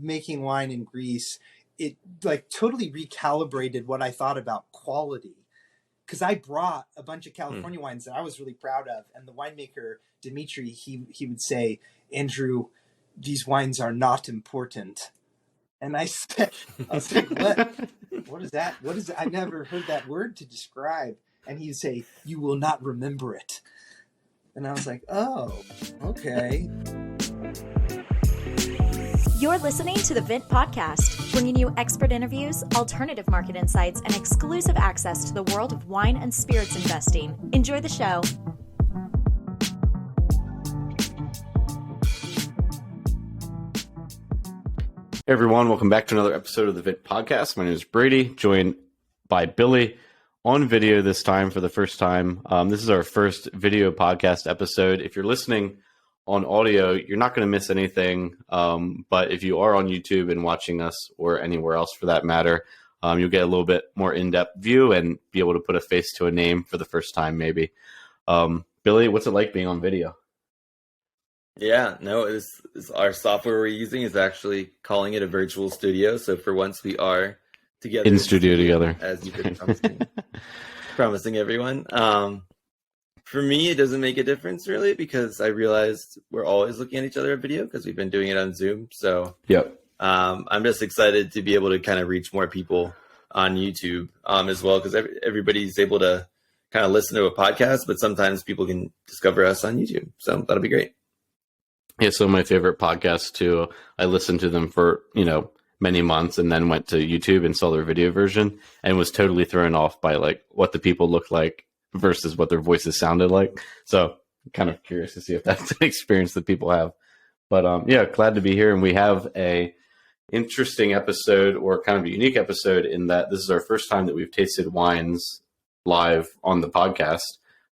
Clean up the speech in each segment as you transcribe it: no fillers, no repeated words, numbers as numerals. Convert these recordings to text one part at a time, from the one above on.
making wine in Greece, it like totally recalibrated what I thought about quality. Because I brought a bunch of California wines that I was really proud of. And the winemaker, Dimitri, he would say, Andrew, these wines are not important. And I was like, what? What is that? What is that? I've never heard that word to describe. And he'd say, you will not remember it. And I was like, oh, okay. You're listening to the Vint Podcast, bringing you expert interviews, alternative market insights, and exclusive access to the world of wine and spirits investing. Enjoy the show. Hey everyone, welcome back to another episode of the Vint Podcast. My name is Brady, joined by Billy on video this time for the first time. This is our first video podcast episode. If you're listening on audio, you're not going to miss anything. But if you are on YouTube and watching us, or anywhere else for that matter, you'll get a little bit more in-depth view and be able to put a face to a name for the first time, maybe. Billy, what's it like being on video? Yeah, no, it's our software we're using is actually calling it a virtual studio. So for once we are together in studio together, as you've been promising everyone. For me, it doesn't make a difference really, because I realized we're always looking at each other at video because we've been doing it on Zoom. So yep. I'm just excited to be able to kind of reach more people on YouTube as well, because everybody's able to kind of listen to a podcast, but sometimes people can discover us on YouTube. So that'll be great. Yeah, so my favorite podcasts too, I listened to them for, many months and then went to YouTube and saw their video version and was totally thrown off by like what the people looked like versus what their voices sounded like. So kind of curious to see if that's an experience that people have. But yeah, glad to be here. And we have a interesting episode, or kind of a unique episode, in that this is our first time that we've tasted wines live on the podcast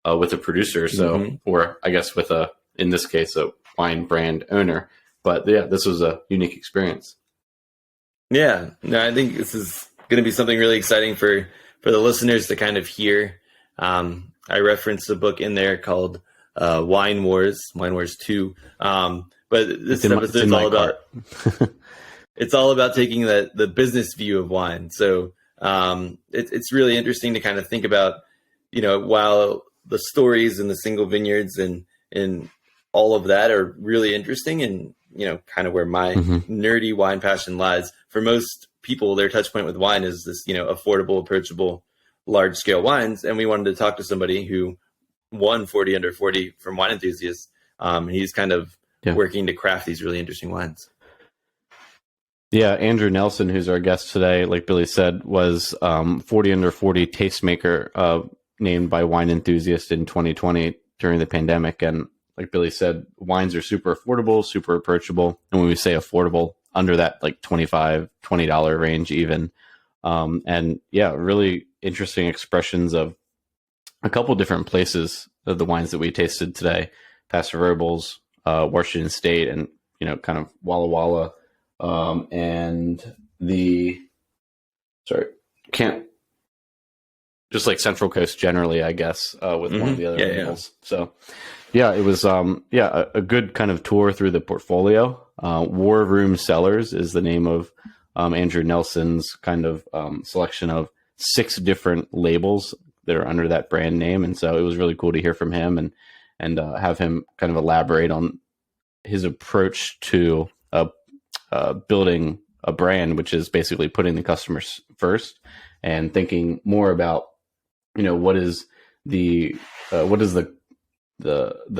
with a producer. So, or I guess with in this case, a wine brand owner. But yeah, this was a unique experience. Yeah, no, I think this is going to be something really exciting for the listeners to kind of hear. I referenced a book in there called Wine Wars 2. But this episode is all about it's all about taking the business view of wine. So it's really interesting to kind of think about, while the stories and the single vineyards and all of that are really interesting, and kind of where my nerdy wine passion lies. For most people, their touch point with wine is this, affordable, approachable, large scale wines. And we wanted to talk to somebody who won 40 under 40 from Wine Enthusiast. He's kind of working to craft these really interesting wines. Yeah, Andrew Nelson, who's our guest today, like Billy said, was 40 under 40 tastemaker named by Wine Enthusiast in 2020 during the pandemic. And like Billy said, wines are super affordable, super approachable. And when we say affordable, under that like $20 range even. And yeah, really interesting expressions of a couple different places of the wines that we tasted today. Paso Robles, Washington State, and, kind of Walla Walla. And just like Central Coast generally, I guess, with one of the other labels. So yeah, it was a good kind of tour through the portfolio. WarRoom Cellars is the name of Andrew Nelson's kind of selection of 6 different labels that are under that brand name. And so it was really cool to hear from him and have him kind of elaborate on his approach to building a brand, which is basically putting the customers first and thinking more about, what is the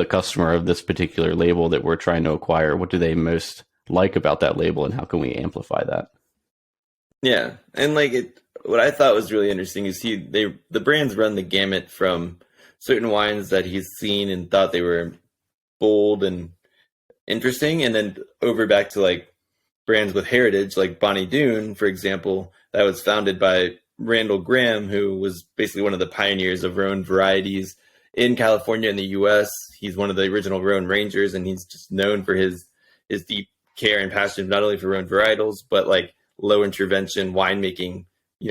customer of this particular label that we're trying to acquire. What do they most like about that label, and how can we amplify that? Yeah. And what I thought was really interesting is the brands run the gamut from certain wines that he's seen and thought they were bold and interesting, and then over back to like brands with heritage, like Bonny Doon, for example, that was founded by Randall Grahm, who was basically one of the pioneers of Rhone varieties in California and the U.S. He's one of the original Rhone Rangers, and he's just known for his deep care and passion, not only for Rhone varietals, but like low intervention winemaking,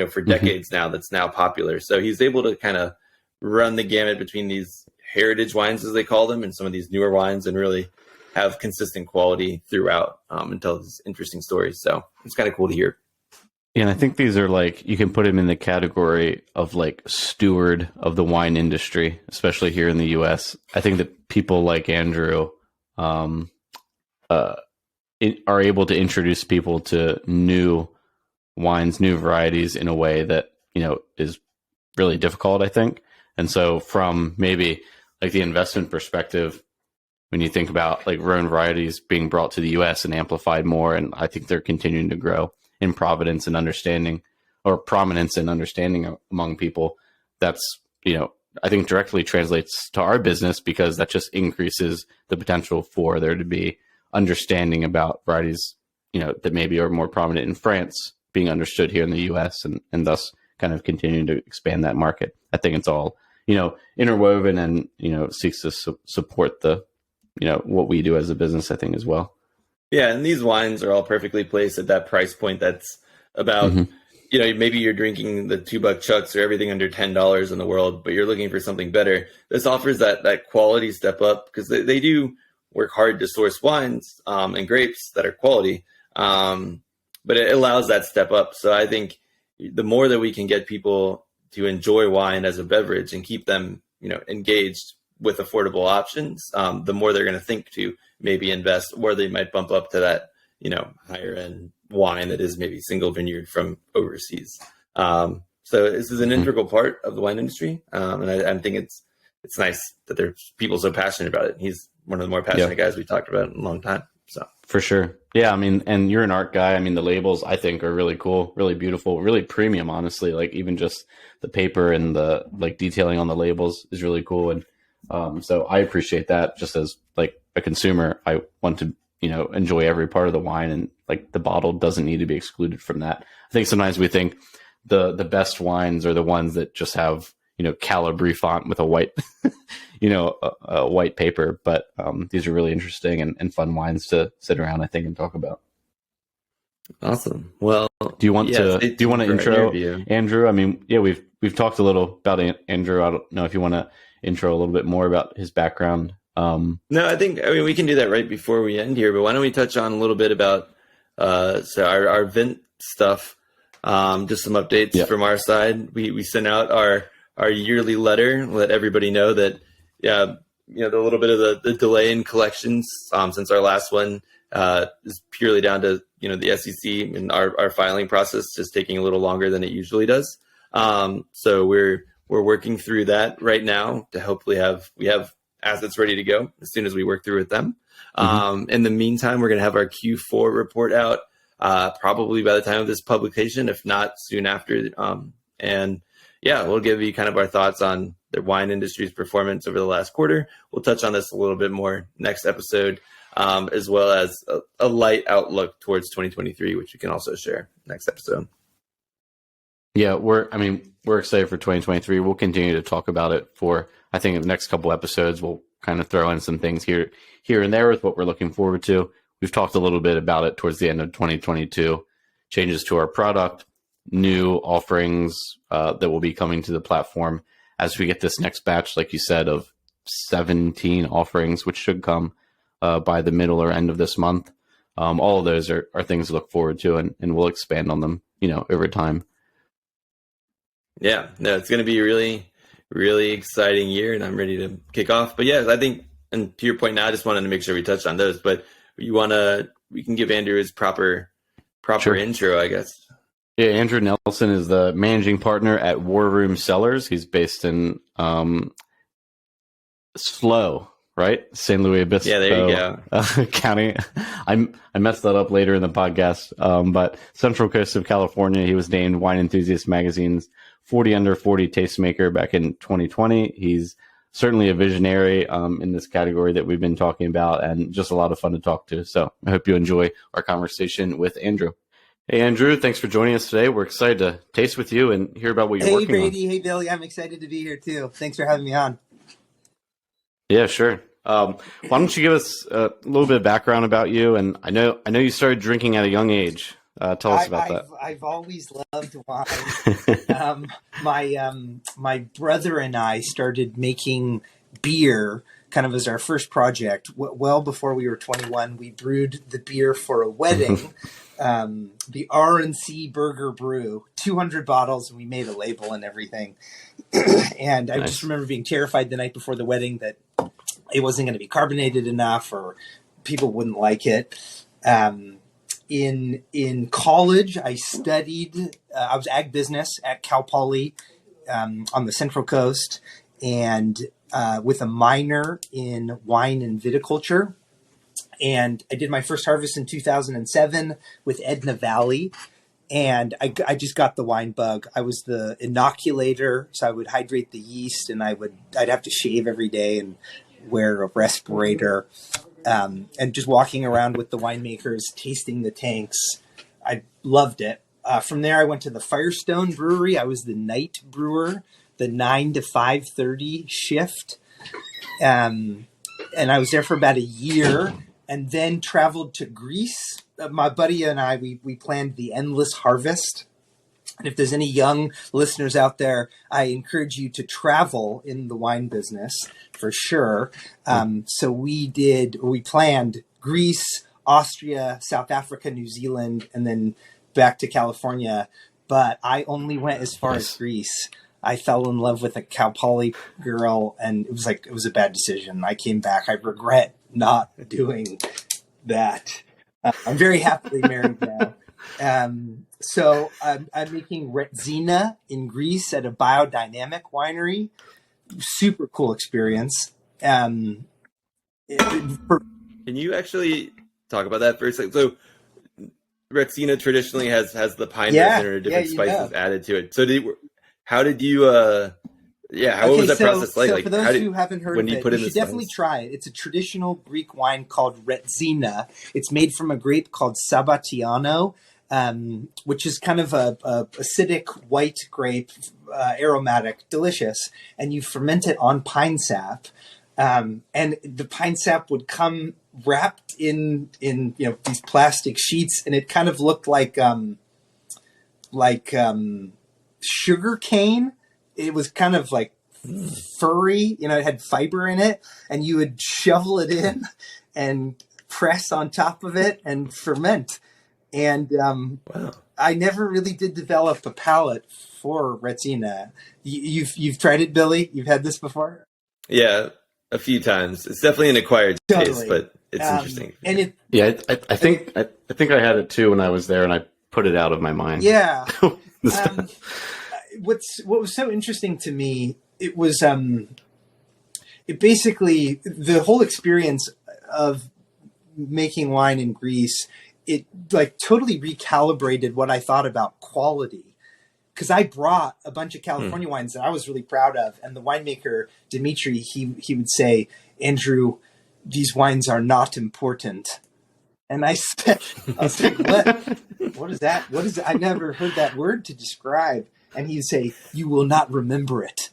for decades now, that's now popular. So he's able to kind of run the gamut between these heritage wines, as they call them, and some of these newer wines, and really have consistent quality throughout, and tell these interesting stories. So it's kind of cool to hear. Yeah, and I think these are like, you can put him in the category of like steward of the wine industry, especially here in the US. I think that people like Andrew are able to introduce people to new wines, new varieties in a way that, is really difficult, I think. And so from maybe like the investment perspective, when you think about like Rhone varieties being brought to the US and amplified more, and I think they're continuing to grow in providence and understanding, or prominence and understanding among people, that's, I think directly translates to our business, because that just increases the potential for there to be understanding about varieties, that maybe are more prominent in France being understood here in the US, and thus kind of continuing to expand that market. I think it's all, interwoven and, seeks to support the, what we do as a business, I think, as well. Yeah, and these wines are all perfectly placed at that price point that's about, maybe you're drinking the $2 chucks or everything under $10 in the world, but you're looking for something better. This offers that quality step up, because they do work hard to source wines and grapes that are quality, but it allows that step up. So I think the more that we can get people to enjoy wine as a beverage and keep them, engaged with affordable options, the more they're going to think to maybe invest, or they might bump up to that, higher end wine that is maybe single vineyard from overseas. So this is an integral part of the wine industry. And I think it's nice that there's people so passionate about it. He's one of the more passionate guys we talked about in a long time. So for sure. Yeah. I mean, and you're an art guy. I mean, the labels I think are really cool, really beautiful, really premium, honestly. Like even just the paper and the like detailing on the labels is really cool. And so I appreciate that. Just as like a consumer, I want to, enjoy every part of the wine, and like the bottle doesn't need to be excluded from that. I think sometimes we think the best wines are the ones that just have, Calibri font with a white, a white paper. But these are really interesting and fun wines to sit around, I think, and talk about. Awesome. Well, do you want to intro Andrew? I mean, yeah, we've talked a little about Andrew. I don't know if you want to intro a little bit more about his background. No, I mean, we can do that right before we end here, but why don't we touch on a little bit about so our Vint stuff, just some updates from our side. We sent out our yearly letter, let everybody know that, the little bit of the delay in collections since our last one is purely down to, the SEC and our filing process just taking a little longer than it usually does. So we're working through that right now to hopefully we have assets ready to go as soon as we work through with them. In the meantime, we're going to have our Q4 report out probably by the time of this publication, if not soon after. And we'll give you kind of our thoughts on the wine industry's performance over the last quarter. We'll touch on this a little bit more next episode, as well as a light outlook towards 2023, which we can also share next episode. Yeah, we're excited for 2023. We'll continue to talk about it for, I think, the next couple episodes. We'll kind of throw in some things here and there with what we're looking forward to. We've talked a little bit about it towards the end of 2022, changes to our product, new offerings that will be coming to the platform as we get this next batch, like you said, of 17 offerings, which should come by the middle or end of this month. All of those are things to look forward to, and we'll expand on them, over time. Yeah, no, it's going to be a really, really exciting year, and I'm ready to kick off. But I think, and to your point now, I just wanted to make sure we touched on those, but we can give Andrew his proper Sure. intro, I guess. Yeah, Andrew Nelson is the managing partner at WarRoom Cellars. He's based in SLO, right? San Luis Obispo. Yeah, there you go. County. I messed that up later in the podcast. But Central Coast of California, he was named Wine Enthusiast magazine's 40 under 40 tastemaker back in 2020. He's certainly a visionary in this category that we've been talking about, and just a lot of fun to talk to. So I hope you enjoy our conversation with Andrew. Hey, Andrew, thanks for joining us today. We're excited to taste with you and hear about what you're working on. Hey, Brady. Hey, Billy. I'm excited to be here, too. Thanks for having me on. Yeah, sure. Why don't you give us a little bit of background about you? And I know you started drinking at a young age. Tell us about that. I've always loved wine. My brother and I started making beer kind of as our first project. Well before we were 21, we brewed the beer for a wedding, the R&C Burger Brew, 200 bottles, and we made a label and everything. And I just remember being terrified the night before the wedding that it wasn't going to be carbonated enough or people wouldn't like it. In college, I studied, I was ag business at Cal Poly on the Central Coast, and with a minor in wine and viticulture. And I did my first harvest in 2007 with Edna Valley. And I just got the wine bug. I was the inoculator, so I would hydrate the yeast, and I'd have to shave every day and wear a respirator. And just walking around with the winemakers, tasting the tanks. I loved it. From there, I went to the Firestone Brewery. I was the night brewer, the 9 to 5:30 shift. And I was there for about a year, and then traveled to Greece. My buddy and I, we planned the Endless Harvest. And if there's any young listeners out there, I encourage you to travel in the wine business for sure. So we planned Greece, Austria, South Africa, New Zealand, and then back to California. But I only went as far as Greece. I fell in love with a Cal Poly girl, and it was a bad decision. I came back. I regret not doing that. I'm very happily married now. So I'm making Retsina in Greece at a biodynamic winery. Super cool experience. Can you actually talk about that for a second? So Retsina traditionally has the pine resin or different spices added to it. So how was that process like? So for those who haven't heard of it, you should definitely spice? try it. It's a traditional Greek wine called Retsina. It's made from a grape called Sabatiano, which is kind of a acidic white grape, aromatic, delicious. And you ferment it on pine sap. And the pine sap would come wrapped in these plastic sheets, and it kind of looked like sugar cane. It was kind of like furry, it had fiber in it, and you would shovel it in and press on top of it and ferment. And I never really did develop a palate for Retsina. You've tried it, Billy? You've had this before? Yeah, a few times. It's definitely an acquired taste, but it's interesting. And I think I had it too when I was there, and I put it out of my mind. Yeah. What was so interesting to me, it was it basically, the whole experience of making wine in Greece, it like totally recalibrated what I thought about quality. Because I brought a bunch of California wines that I was really proud of, and the winemaker Dimitri, he would say, "Andrew, these wines are not important." And I was like, "What? What is that? What is it? I've never heard that word to describe." And he'd say, "You will not remember it."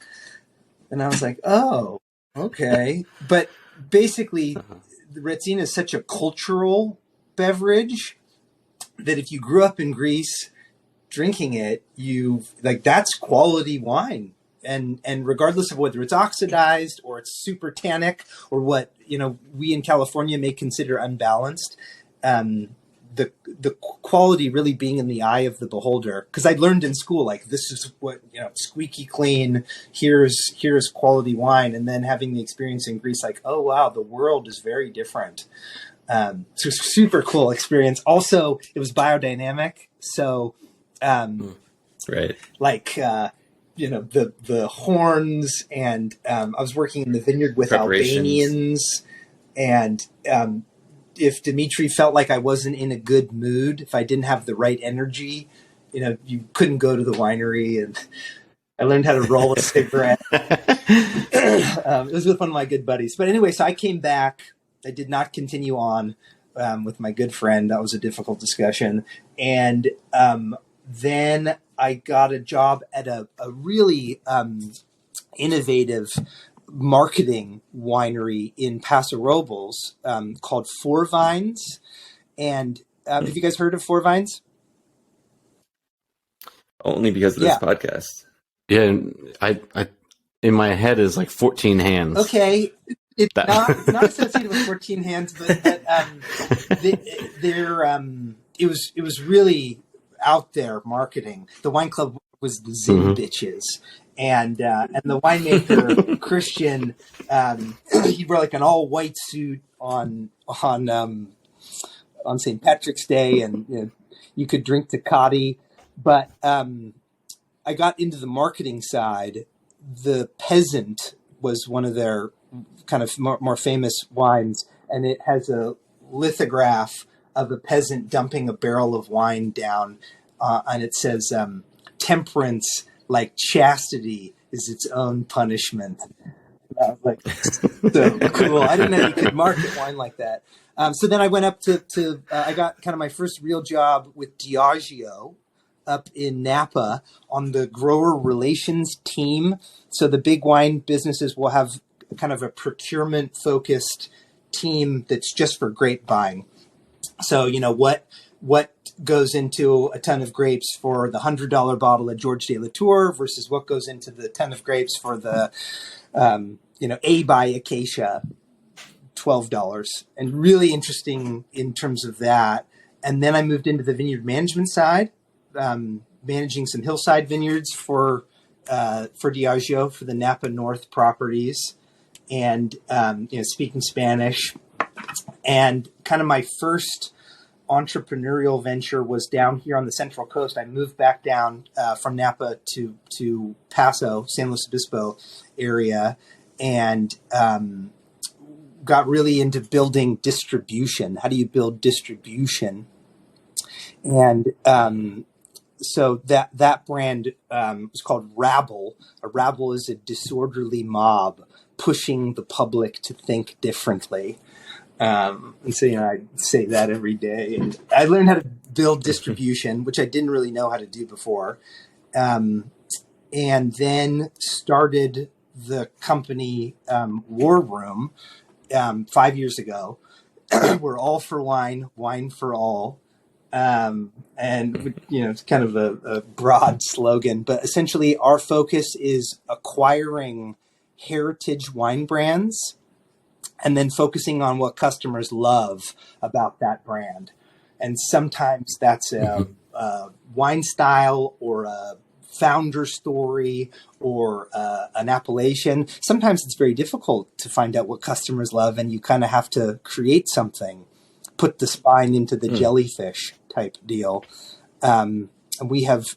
And I was like, "Oh, okay." But basically, the Retsina is such a cultural beverage that if you grew up in Greece drinking it, that's quality wine. And regardless of whether it's oxidized or it's super tannic or what, we in California may consider unbalanced, the quality really being in the eye of the beholder. Because I learned in school, this is what, squeaky clean, here's quality wine. And then having the experience in Greece, oh wow, the world is very different. So it's a super cool experience. Also, it was biodynamic. So, right. The horns, and I was working in the vineyard with Albanians, and if Dimitri felt like I wasn't in a good mood, if I didn't have the right energy, you couldn't go to the winery. And I learned how to roll a cigarette. It was with one of my good buddies. But anyway, so I came back. I did not continue on with my good friend. That was a difficult discussion. And then I got a job at a really innovative marketing winery in Paso Robles called Four Vines. And have you guys heard of Four Vines? Only because of this podcast. Yeah, I in my head is 14 hands. Okay, It's That- not. It's not associated with 14 Hands, but it was really out there marketing. The wine club was the Zin bitches, and the winemaker Christian, he wore like an all white suit on St. Patrick's Day, and you could drink Tecate. But I got into the marketing side. The Peasant was one of their kind of more famous wines, and it has a lithograph of a peasant dumping a barrel of wine down, and it says, "Temperance, like chastity, is its own punishment." And I was like, so cool. I didn't know you could market wine like that. So then I went up to I got kind of my first real job with Diageo up in Napa on the grower relations team. So the big wine businesses will have kind of a procurement focused team that's just for grapevine. So, what goes into a ton of grapes for the $100 bottle of George de la Tour versus what goes into the ton of grapes for the, A by Acacia, $12, and really interesting in terms of that. And then I moved into the vineyard management side, managing some hillside vineyards for Diageo for the Napa North properties, and speaking Spanish. And kind of my first entrepreneurial venture was down here on the Central Coast. I moved back down from Napa to Paso, San Luis Obispo area, and got really into building distribution. How do you build distribution? And so that brand was called Rabble. A rabble is a disorderly mob pushing the public to think differently. And so, I say that every day. And I learned how to build distribution, which I didn't really know how to do before. And then started the company WarRoom 5 years ago. We're all for wine, wine for all. And it's kind of a broad slogan, but essentially our focus is acquiring heritage wine brands and then focusing on what customers love about that brand. And sometimes that's a wine style or a founder story or an appellation. Sometimes it's very difficult to find out what customers love, and you kind of have to create something, put the spine into the jellyfish type deal. And we have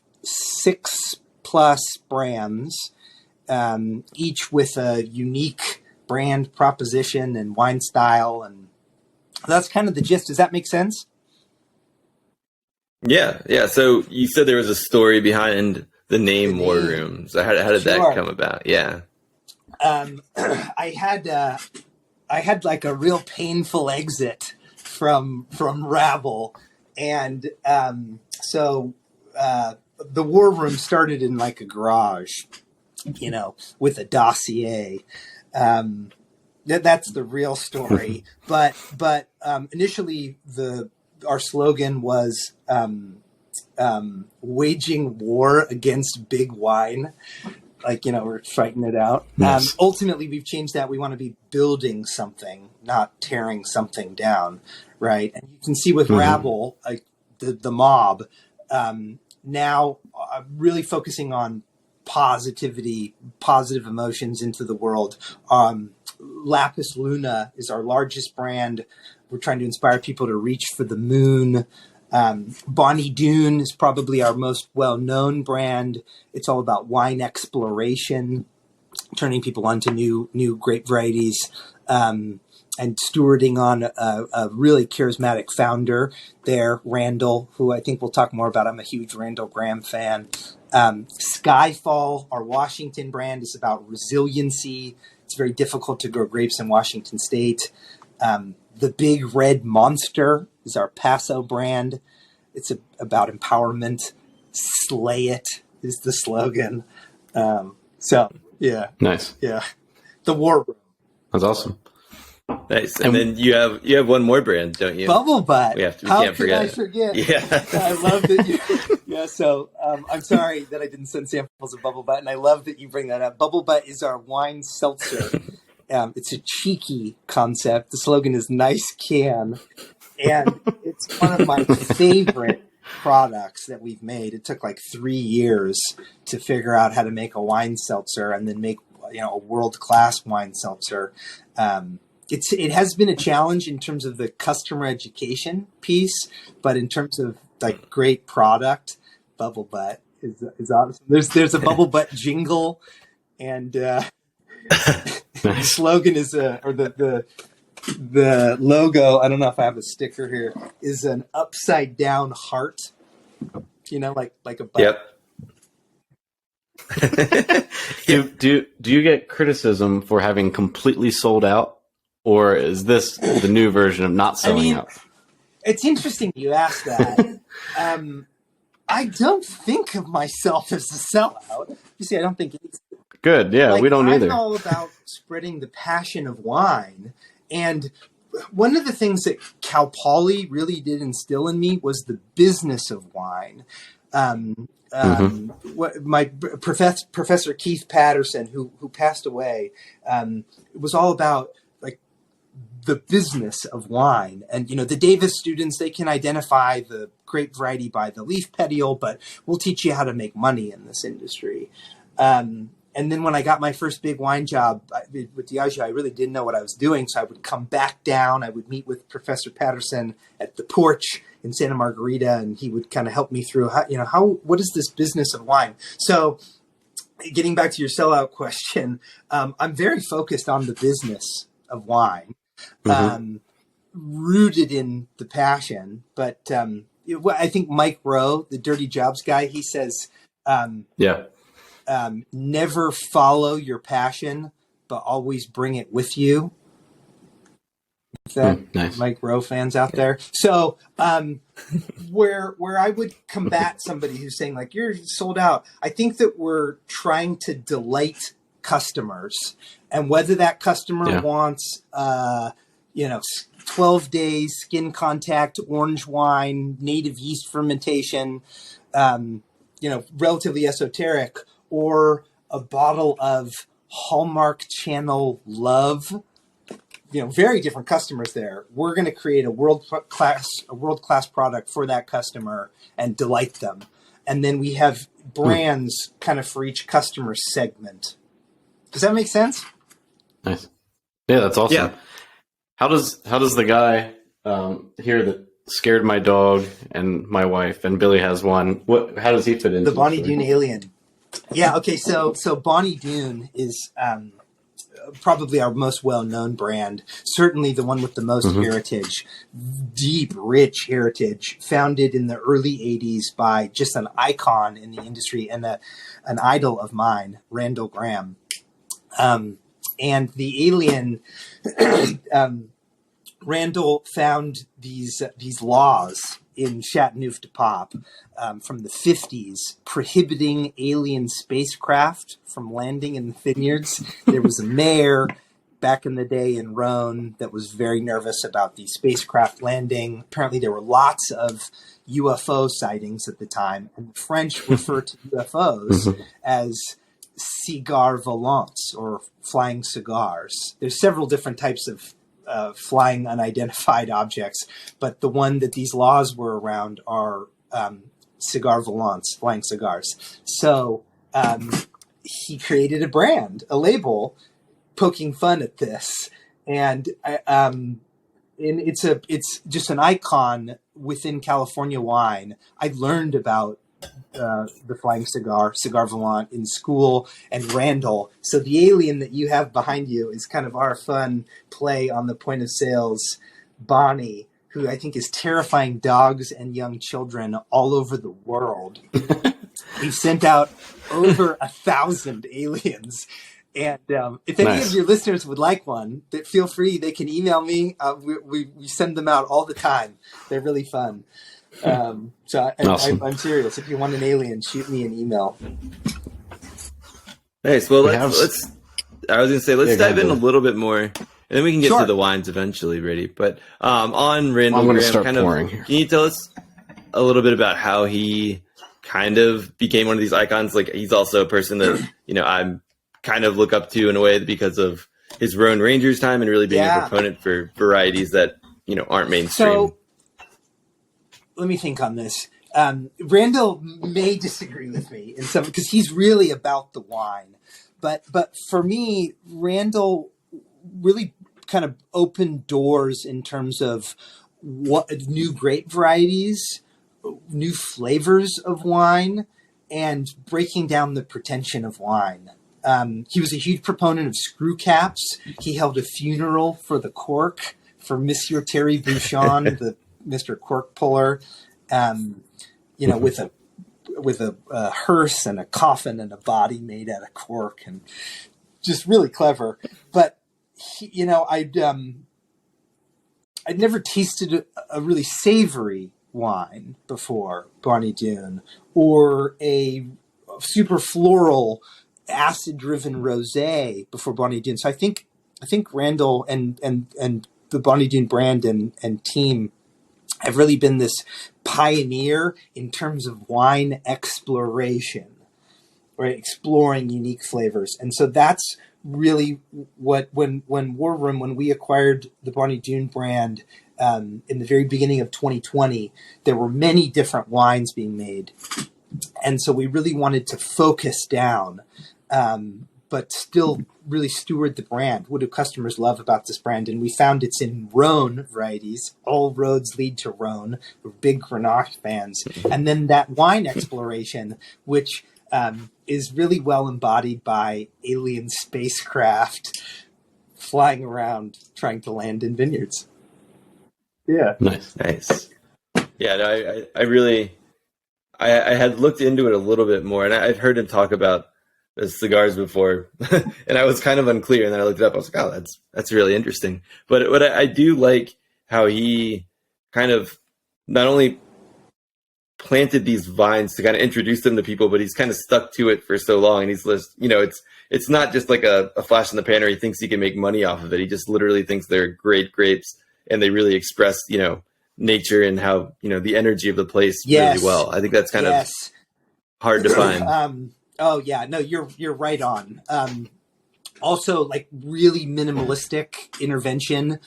6+ brands, each with a unique brand proposition and wine style. And that's kind of the gist. Does that make sense? Yeah. So you said there was a story behind the name WarRoom. So how did that come about? Yeah. I had like a real painful exit from Rabble. And so the WarRoom started in like a garage, with a dossier. That's the real story. But initially our slogan was waging war against big wine. We're fighting it out. Yes. Ultimately, we've changed that. We want to be building something, not tearing something down, right? And you can see with Rabble, like the mob, now really focusing on positivity, positive emotions into the world. Lapis Luna is our largest brand. We're trying to inspire people to reach for the moon. Bonny Doon is probably our most well-known brand. It's all about wine exploration, turning people onto new grape varieties, and stewarding on a really charismatic founder there, Randall, who I think we'll talk more about. I'm a huge Randall Grahm fan. Skyfall, our Washington brand, is about resiliency. It's very difficult to grow grapes in Washington State. The Big Red Monster is our Paso brand. It's about empowerment. Slay it is the slogan. Yeah. Nice. Yeah. The WarRoom. That's awesome. Nice. And then you have one more brand, don't you? Bubble Butt. We can't forget. Yeah. I love that you. Yeah. So I'm sorry that I didn't send samples of Bubble Butt, and I love that you bring that up. Bubble Butt is our wine seltzer. It's a cheeky concept. The slogan is "Nice Can," and it's one of my favorite products that we've made. It took like 3 years to figure out how to make a wine seltzer and then make a world-class wine seltzer. It has been a challenge in terms of the customer education piece, but in terms of like great product, Bubble Butt is awesome. There's a Bubble Butt jingle, and the slogan is or the logo. I don't know if I have a sticker here. Is an upside down heart. Like a butt. Yep. Do you get criticism for having completely sold out, or is this the new version of not selling out? It's interesting you ask that. I don't think of myself as a sellout. You see, I don't think it's good. Yeah, we don't either. I'm all about spreading the passion of wine. And one of the things that Cal Poly really did instill in me was the business of wine. What my Professor Keith Patterson, who passed away, it was all about like the business of wine. And the Davis students, they can identify the grape variety by the leaf petiole, but we'll teach you how to make money in this industry. And then when I got my first big wine job with Diageo, I really didn't know what I was doing. So I would come back down. I would meet with Professor Patterson at the porch in Santa Margarita, and he would kind of help me through what is this business of wine? So getting back to your sellout question, I'm very focused on the business of wine, rooted in the passion. But I think Mike Rowe, the Dirty Jobs guy, he says, never follow your passion, but always bring it with you. Nice. Mike Rowe fans out there. So where I would combat somebody who's saying like, you're sold out, I think that we're trying to delight customers, and whether that customer wants 12 days skin contact orange wine, native yeast fermentation, relatively esoteric, or a bottle of Hallmark Channel love, very different customers there. We're going to create a world-class product for that customer and delight them. And then we have brands kind of for each customer segment. Does that make sense? Nice. Yeah, that's awesome. Yeah. How does the guy here that scared my dog and my wife, and Billy has one, how does he fit into the Bonny Doon alien? Yeah. Okay. So Bonny Doon is probably our most well-known brand. Certainly the one with the most heritage, deep, rich heritage, founded in the early 80s by just an icon in the industry and an idol of mine, Randall Grahm. And the alien, Randall found these laws in Chateauneuf-du-Pape from the 50s prohibiting alien spacecraft from landing in the vineyards. There was a mayor back in the day in Rhone that was very nervous about the spacecraft landing. Apparently there were lots of UFO sightings at the time, and the French refer to UFOs as cigars volants, or flying cigars. There's several different types of flying unidentified objects, but the one that these laws were around are cigar volants, flying cigars. So he created a brand, a label, poking fun at this, and it's just an icon within California wine. I learned about the flying cigar volant in school, and Randall. So the alien that you have behind you is kind of our fun play on the point of sales Bonnie, who I think is terrifying dogs and young children all over the world. We've sent out over 1,000 aliens. And if any of your listeners would like one, feel free. They can email me. We send them out all the time. They're really fun. Awesome. I'm serious. If you want an alien, shoot me an email. Nice. Well, let's dive in a little bit more, and then we can get to the wines eventually, Brady. But on Randall Grahm, can you tell us a little bit about how he kind of became one of these icons? Like, he's also a person that I'm kind of look up to in a way because of his Roan Rangers time and really being a Yeah. proponent for varieties that, aren't mainstream. So let me think on this. Randall may disagree with me in some, because he's really about the wine. But for me, Randall really kind of opened doors in terms of what new grape varieties, new flavors of wine, and breaking down the pretension of wine. He was a huge proponent of screw caps. He held a funeral for the cork for Monsieur Terry Bouchon, the Mr. Cork Puller, with a hearse and a coffin and a body made out of cork, and just really clever. But I'd never tasted a really savory wine before Bonny Doon, or a super floral, acid-driven rosé before Bonny Doon. So I think Randall and the Bonny Doon brand and team have really been this pioneer in terms of wine exploration, right? Exploring unique flavors. And so that's really what, when WarRoom, when we acquired the Bonny Doon brand in the very beginning of 2020, there were many different wines being made. And so we really wanted to focus down, but still really steward the brand. What do customers love about this brand? And we found it's in Rhone varieties. All roads lead to Rhone. We're big Grenache fans. And then that wine exploration, which is really well embodied by alien spacecraft flying around trying to land in vineyards. Yeah. Nice. Yeah, no, I had looked into it a little bit more, and I've heard him talk about the cigars before, and I was kind of unclear. And then I looked it up. I was like, "Oh, that's really interesting." But what I do like how he kind of not only planted these vines to kind of introduce them to people, but he's kind of stuck to it for so long. And he's it's not just like a flash in the pan, or he thinks he can make money off of it. He just literally thinks they're great grapes, and they really express nature and how the energy of the place really well. I think that's kind of hard to find. Oh yeah, no, you're right on. Also, like, really minimalistic intervention,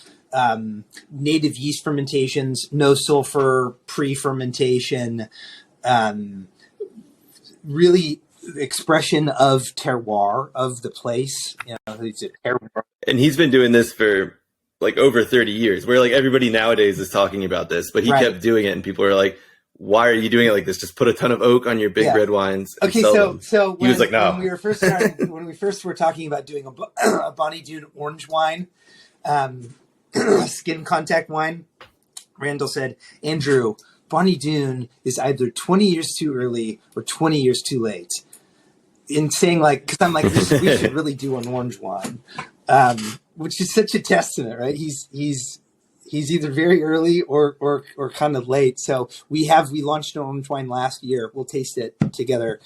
native yeast fermentations, no sulfur pre-fermentation, really expression of terroir of the place. It's a terroir. And he's been doing this for like over 30 years, where like everybody nowadays is talking about this, but he kept doing it, and people are like, why are you doing it like this? Just put a ton of oak on your big red wines. Okay, so he was like, no. When we first were talking about doing a Bonny Doon orange wine, skin contact wine, Randall said, Andrew, Bonny Doon is either 20 years too early or 20 years too late. In saying, like, because I'm like, we should really do an orange wine, which is such a testament, right? He's either very early or kind of late. So we launched an orange wine last year. We'll taste it together.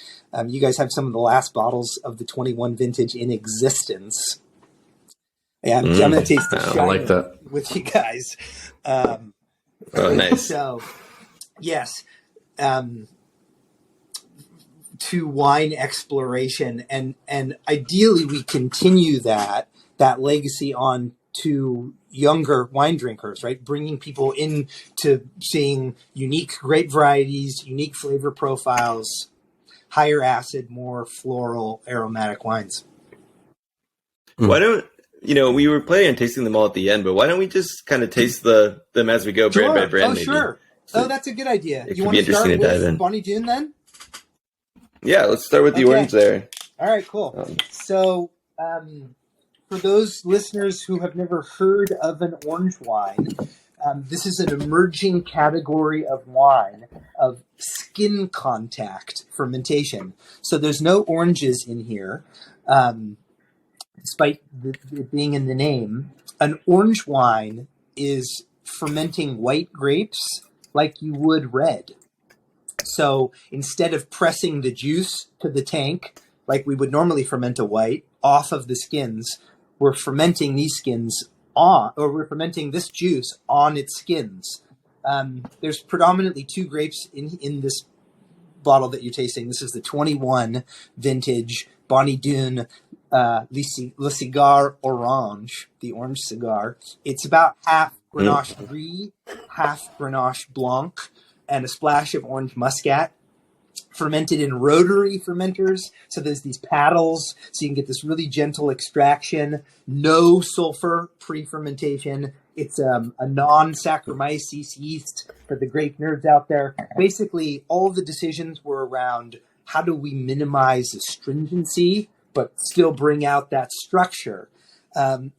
You guys have some of the last bottles of the 21 vintage in existence. Yeah, I'm going to taste the Shiner like that with you guys. Nice. So, yes, to wine exploration, and ideally we continue that legacy on to younger wine drinkers, right? Bringing people into seeing unique grape varieties, unique flavor profiles, higher acid, more floral, aromatic wines. Why don't we were planning on tasting them all at the end, but why don't we just kind of taste them as we go, brand by brand? Maybe. Sure. So that's a good idea. You want to start with Bonny Doon then? Yeah, let's start with the orange there. All right, cool. So, for those listeners who have never heard of an orange wine, this is an emerging category of wine of skin contact fermentation. So there's no oranges in here, despite it being in the name. An orange wine is fermenting white grapes like you would red. So instead of pressing the juice to the tank, like we would normally ferment a white, off of the skins, we're fermenting these skins we're fermenting this juice on its skins. There's predominantly two grapes in this bottle that you're tasting. This is the 21 vintage Bonny Doon Le Cigar Orange, the orange cigar. It's about half Grenache Gris, half Grenache Blanc, and a splash of orange muscat. Fermented in rotary fermenters. So there's these paddles, so you can get this really gentle extraction. No sulfur pre-fermentation. It's a non-Saccharomyces yeast for the grape nerds out there. Basically, all of the decisions were around how do we minimize astringency, but still bring out that structure. I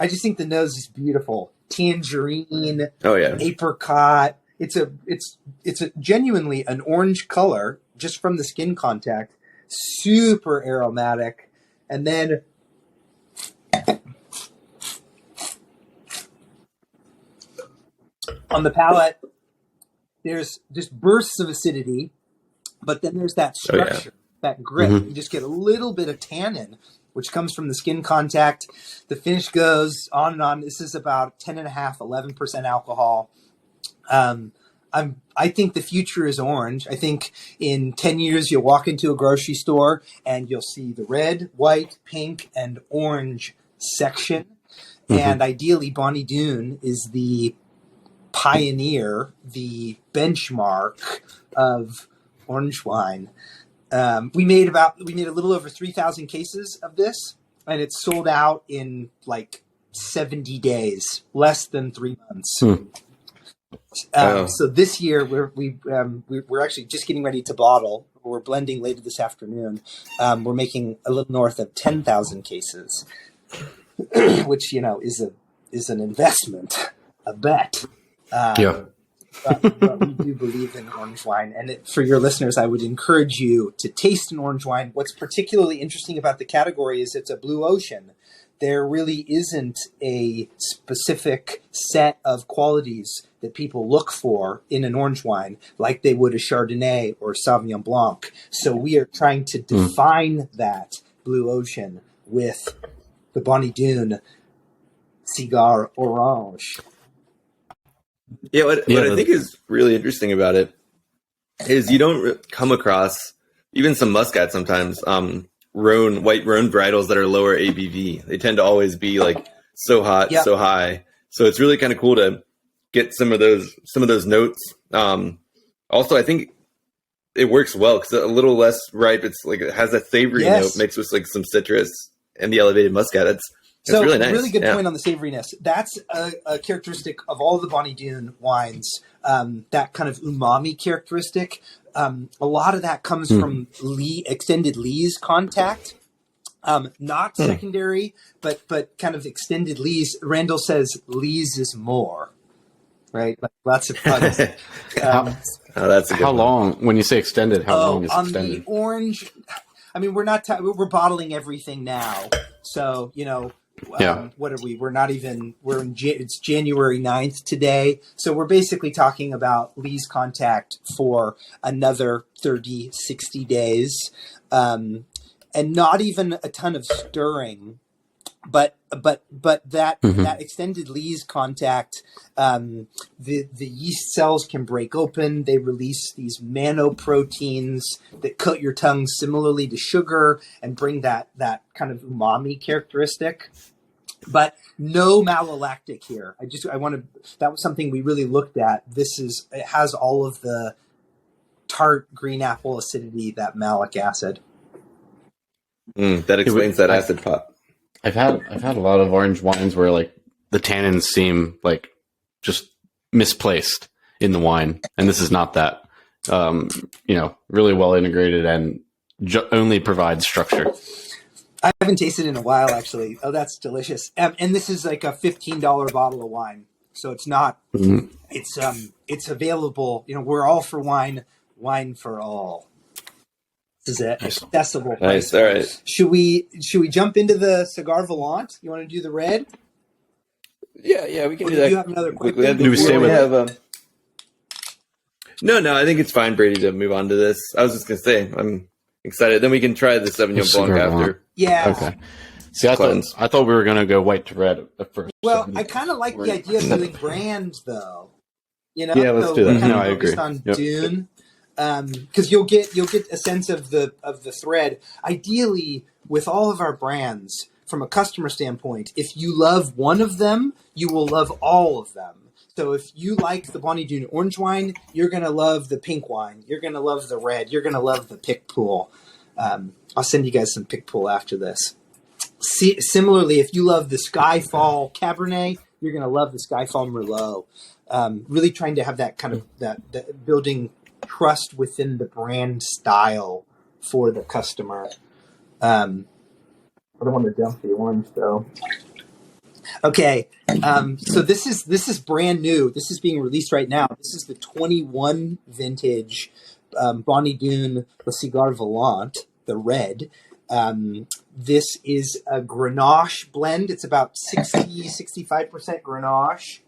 just think the nose is beautiful. Tangerine, apricot. It's a genuinely an orange color just from the skin contact. Super aromatic, and then on the palate, there's just bursts of acidity, but then there's that structure, that grit. You just get a little bit of tannin, which comes from the skin contact. The finish goes on and on. This is about 10.5, 11% alcohol. I think the future is orange. I think in 10 years, you'll walk into a grocery store and you'll see the red, white, pink, and orange section. And ideally, Bonny Doon is the pioneer, the benchmark of orange wine. We made a little over 3,000 cases of this, and it's sold out in like 70 days, less than 3 months. So this year we're actually just getting ready to bottle. We're blending later this afternoon. We're making a little north of 10,000 cases, which is an investment, a bet. But we do believe in orange wine. And for your listeners, I would encourage you to taste an orange wine. What's particularly interesting about the category is it's a blue ocean. There really isn't a specific set of qualities that people look for in an orange wine like they would a Chardonnay or Sauvignon Blanc. So we are trying to define that blue ocean with the Bonny Doon Cigar Orange. Yeah, what I think is really interesting about it is you don't come across even some muscat sometimes. White Rhone varietals that are lower ABV. They tend to always be like so hot, so high. So it's really kind of cool to get some of those notes. Also, I think it works well because a little less ripe. It's like it has a savory note mixed with like some citrus and the elevated muscat. It's really nice. Really good point on the savoriness. That's a characteristic of all the Bonny Doon wines. That kind of umami characteristic. A lot of that comes from extended lees contact, not secondary, but kind of extended lees. Randall says lees is more, right? Like lots of puns. That's a good how one. long? When you say extended, how long is on extended? The orange, I mean, we're bottling everything now, so what are we? It's January 9th today. So we're basically talking about lees contact for another 30, 60 days. And not even a ton of stirring, but that extended lees contact, the yeast cells can break open. They release these manoproteins that coat your tongue similarly to sugar and bring that kind of umami characteristic. But no malolactic here. That was something we really looked at. It has all of the tart green apple acidity, that malic acid. That explains that acid pop. I've had a lot of orange wines where like the tannins seem like just misplaced in the wine, and this is not that. Really well integrated and only provides structure. I haven't tasted it in a while, actually. Oh, that's delicious. And this is like a $15 bottle of wine, so it's not. It's available. We're all for wine. Wine for all. This is it. Accessible. Nice. All right. Should we jump into the Cigar Volant? You want to do the red? Yeah, we can do that. Do you have another quick thing? Do we stay with No, I think it's fine, Brady, to move on to this. I was just going to say, I'm excited. Then we can try the Sauvignon Blanc after. Yeah. Okay. See, I thought we were going to go white to red at first. Well, I kind of like the idea of doing brands, though. Yeah, let's do that. No, I agree. On Dune, because you'll get a sense of the thread. Ideally, with all of our brands, from a customer standpoint, if you love one of them, you will love all of them. So if you like the Bonny Doon orange wine, you're going to love the pink wine. You're going to love the red. You're going to love the pick pool. I'll send you guys some pick pool after this. Similarly, if you love the Skyfall Cabernet, you're going to love the Skyfall Merlot. Really trying to have that kind of that building trust within the brand style for the customer. I don't want to dump the orange though. Okay, so this is brand new. This is being released right now. This is the 21 vintage Bonny Doon Le Cigare Volant, the red. This is a Grenache blend. It's about 65% Grenache,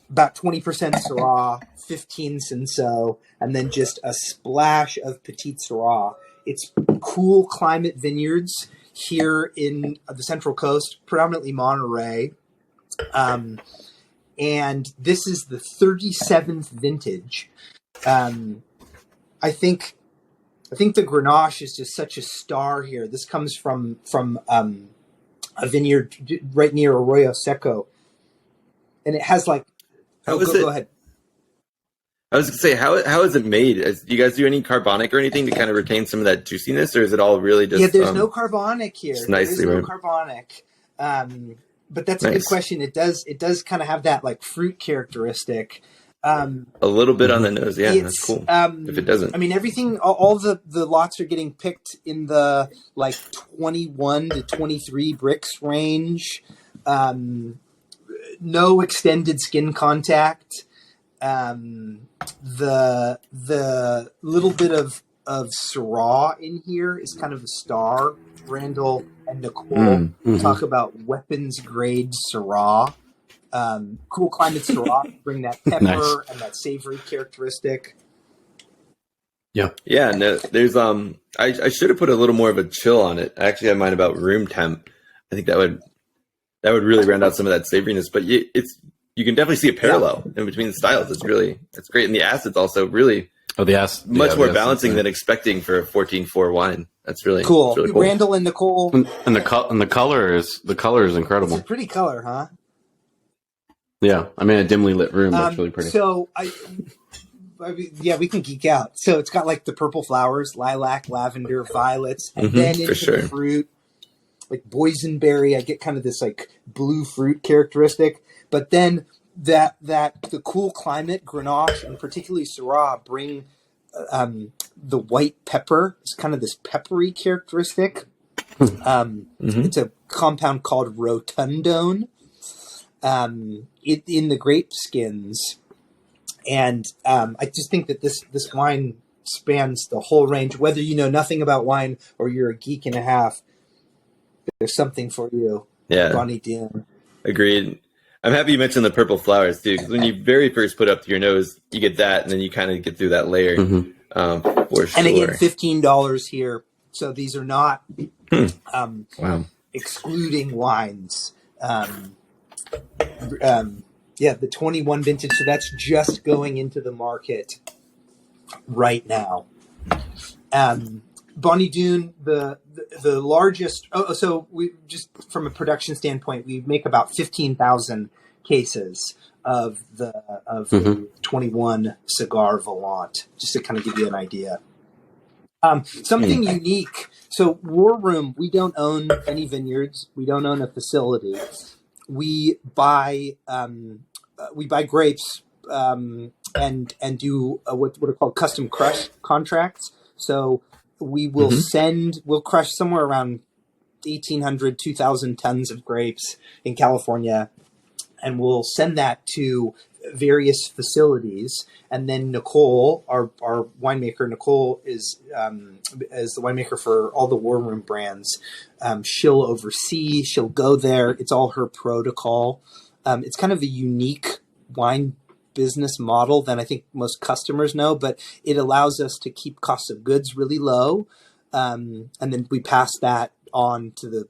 about 20% Syrah, 15 Cinsault, and then just a splash of Petit Syrah. It's cool climate vineyards here in the Central Coast, predominantly Monterey. And this is the 37th vintage. I think the Grenache is just such a star here. This comes from a vineyard right near Arroyo Seco. And it has like... Go ahead. I was going to say, how is it made? Do you guys do any carbonic or anything to kind of retain some of that juiciness, or is it all really just... Yeah, there's no carbonic here. There's no carbonic. But that's a good question. It does kind of have that like fruit characteristic. A little bit on the nose, yeah, that's cool. If it doesn't. I mean, everything, all the lots are getting picked in the like 21 to 23 bricks range. No extended skin contact. The little bit of Syrah in here is kind of a star. Randall and Nicole talk about weapons grade Syrah. Cool climate Syrah, bring that pepper and that savory characteristic. Yeah. Yeah. No, there's I should have put a little more of a chill on it. I actually had mine about room temp. I think that would really round out some of that savoriness. But you can definitely see a parallel in between the styles. It's great. And the acid's also really much more balancing than expecting for a 14.4 wine. That's really cool. It's really cool. Randall and Nicole. And the color is incredible. It's a pretty color, huh? Yeah. I mean, a dimly lit room. That's really pretty. So we can geek out. So it's got like the purple flowers, lilac, lavender, violets, and then into the fruit, like boysenberry. I get kind of this like blue fruit characteristic. But then the cool climate, Grenache, and particularly Syrah bring the white pepper. It's kind of this peppery characteristic. It's a compound called rotundone in the grape skins. And I just think that this wine spans the whole range. Whether you know nothing about wine or you're a geek and a half, there's something for you. Yeah. Bonny Doon. Agreed. I'm happy you mentioned the purple flowers too, because when you very first put up to your nose, you get that, and then you kind of get through that layer. For sure. And again, $15 here. So these are not excluding wines. The 21 vintage. So that's just going into the market right now. Bonny Doon, the largest. So we just from a production standpoint, we make about 15,000 cases of the 21 cigar Volant, just to kind of give you an idea. Something unique. So WarRoom, we don't own any vineyards. We don't own a facility. We buy grapes and do what are called custom crush contracts. So we will we'll crush somewhere around 1,800, 2,000 tons of grapes in California, and we'll send that to various facilities. And then Nicole, our winemaker, Nicole is the winemaker for all the WarRoom brands. She'll oversee, she'll go there. It's all her protocol. It's kind of a unique wine business model than I think most customers know, but it allows us to keep cost of goods really low. And then we pass that on to the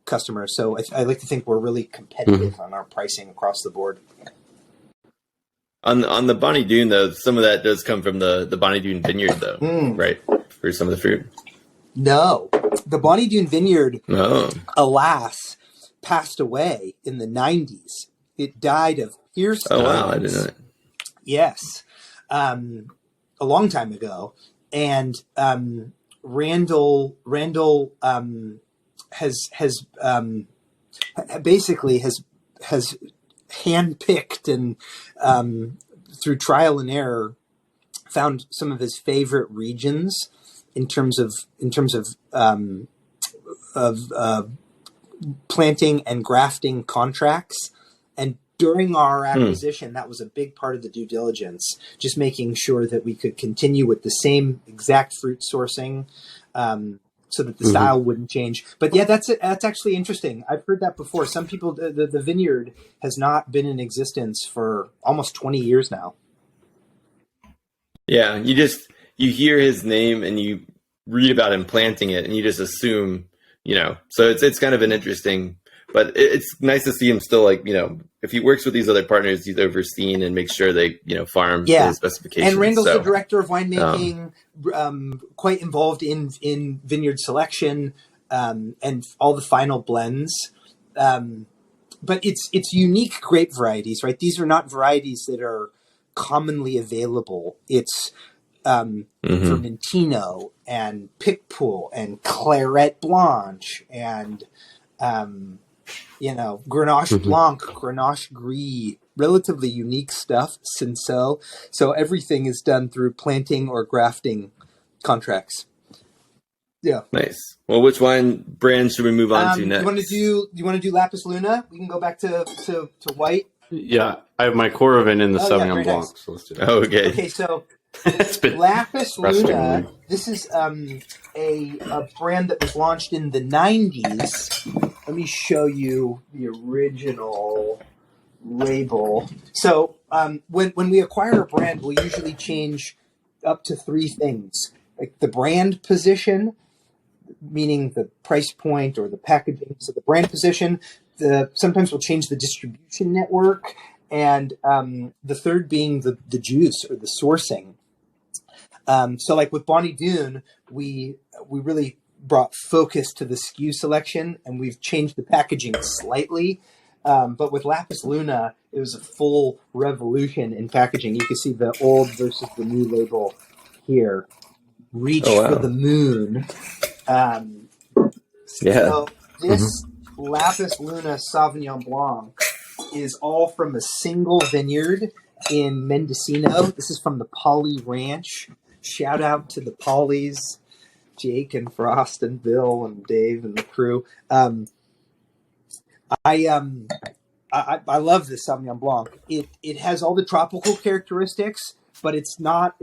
customer. So I like to think we're really competitive on our pricing across the board. On the Bonny Doon, though, some of that does come from the Bonny Doon vineyard, though, right? For some of the fruit. No, the Bonny Doon vineyard, Oh, alas, passed away in the 90s. It died of fierce oh wow, I disease. didn't know that. Yes, a long time ago, and Randall has basically has handpicked and through trial and error found some of his favorite regions in terms of planting and grafting contracts. And during our acquisition, that was a big part of the due diligence, just making sure that we could continue with the same exact fruit sourcing, so that the style wouldn't change. But yeah, that's actually interesting. I've heard that before. Some people, the vineyard has not been in existence for almost 20 years now. Yeah, you hear his name and you read about him planting it, and you just assume, So it's kind of an interesting, but it's nice to see him still, like, if he works with these other partners, he's overseen and makes sure they farm to his specifications. And Randall's the director of winemaking, quite involved in vineyard selection and all the final blends. But it's unique grape varieties, right? These are not varieties that are commonly available. It's Vermentino and Picpoul and Claret Blanche and Grenache Blanc, Grenache Gris, relatively unique stuff. So everything is done through planting or grafting contracts. Yeah. Nice. Well, which wine brand should we move on to next? You want to do Lapis Luna? We can go back to white. Yeah, I have my Coravin in the Sauvignon Blanc, nice. so let's do that. Oh, okay. Okay, so It's been Lapis resting. Luna, this is a brand that was launched in the 90s. Let me show you the original label. So when we acquire a brand, we'll usually change up to 3 things. Like the brand position, meaning the price point or the packaging. So the brand position, sometimes we'll change the distribution network, and the third being the juice or the sourcing. So like with Bonny Doon, we really brought focus to the SKU selection, and we've changed the packaging slightly. But with Lapis Luna, it was a full revolution in packaging. You can see the old versus the new label here. Reach for the moon. So this Lapis Luna Sauvignon Blanc is all from a single vineyard in Mendocino. This is from the Polly Ranch. Shout out to the Pollys, Jake and Frost and Bill and Dave and the crew. I love this Sauvignon Blanc. It has all the tropical characteristics, but it's not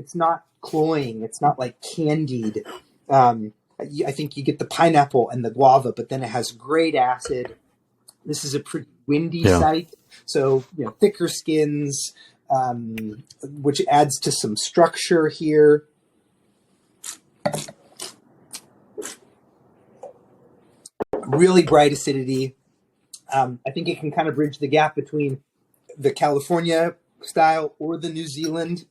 cloying. It's not like candied. I think you get the pineapple and the guava, but then it has great acid. This is a pretty windy site, so thicker skins, which adds to some structure here. Really bright acidity. I think it can kind of bridge the gap between the California style or the New Zealand.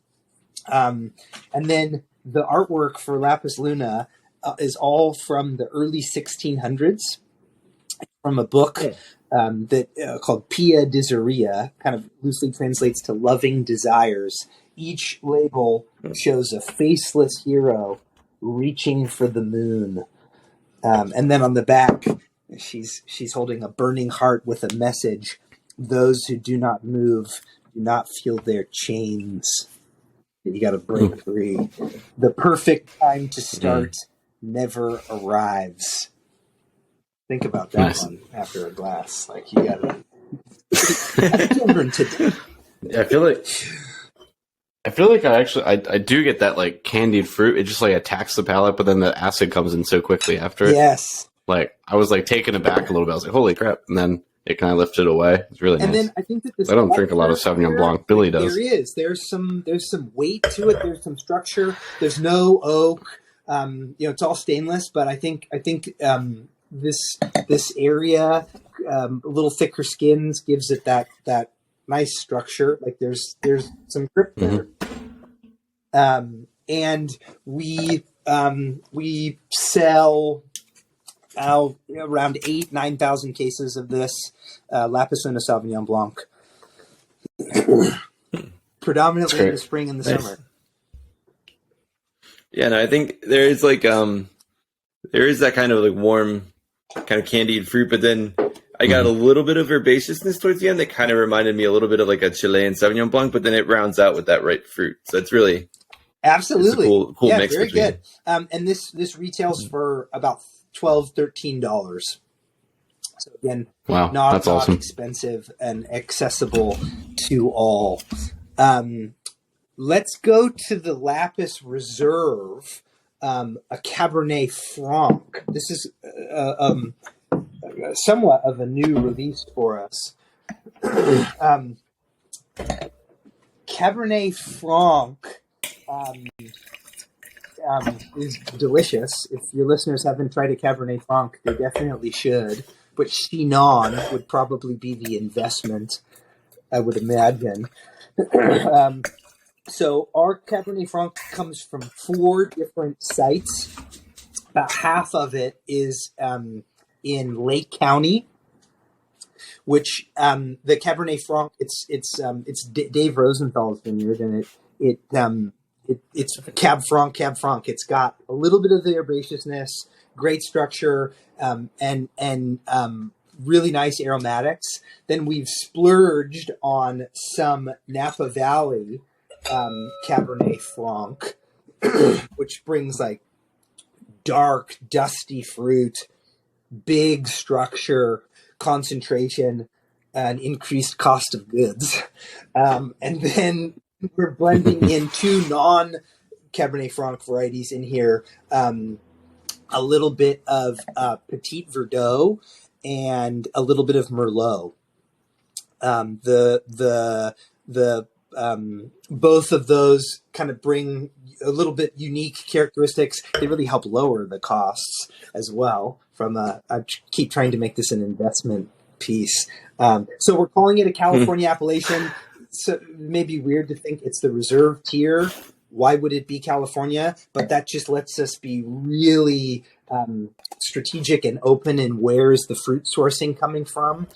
And then the artwork for Lapis Luna is all from the early 1600s, from a book called Pia Desiria, kind of loosely translates to loving desires. Each label shows a faceless hero reaching for the moon. And then on the back, she's holding a burning heart with a message. Those who do not move do not feel their chains. You got to break free. The perfect time to start never arrives. Think about that one after a glass. Like, you got to children today. Yeah, I feel like I do get that like candied fruit. It just like attacks the palate, but then the acid comes in so quickly after. Yes. Like I was like taken aback a little bit. I was like, holy crap. And then it kind of lifted away. It's really nice. And then I think that this, I don't drink a lot of Sauvignon Blanc. Billy does. There's some weight to it. There's some structure. There's no oak. It's all stainless, but I think this area, a little thicker skins gives it that nice structure. Like there's some grip there. And we We sell around 9,000 cases of this Lapis-Luna Sauvignon Blanc. Predominantly in the spring and the summer. Yeah, no, I think there is like there is that kind of like warm, kind of candied fruit, but then I got a little bit of herbaceousness towards the end that kind of reminded me a little bit of like a Chilean Sauvignon Blanc, but then it rounds out with that ripe fruit. So it's really absolutely cool yeah, mix. Very good. And this retails for about $12, $13. So again, not awesome. Expensive and accessible to all. Let's go to the Lapis Reserve, a Cabernet Franc. This is somewhat of a new release for us. Cabernet Franc is delicious. If your listeners haven't tried a Cabernet Franc, they definitely should. But Chinon would probably be the investment, I would imagine. So our Cabernet Franc comes from 4 different sites. About half of it is in Lake County, which the Cabernet Franc it's Dave Rosenthal's vineyard, and it's Cab Franc. It's got a little bit of the herbaceousness, great structure, and really nice aromatics. Then we've splurged on some Napa Valley Cabernet Franc, which brings like dark, dusty fruit, big structure, concentration, and increased cost of goods. And then we're blending in 2 non-Cabernet Franc varieties in here, a little bit of Petit Verdot and a little bit of Merlot. Both of those kind of bring a little bit unique characteristics. They really help lower the costs as well. I keep trying to make this an investment piece. So we're calling it a California appellation. So it may be weird to think it's the reserve tier. Why would it be California? But that just lets us be really strategic and open in where's the fruit sourcing coming from,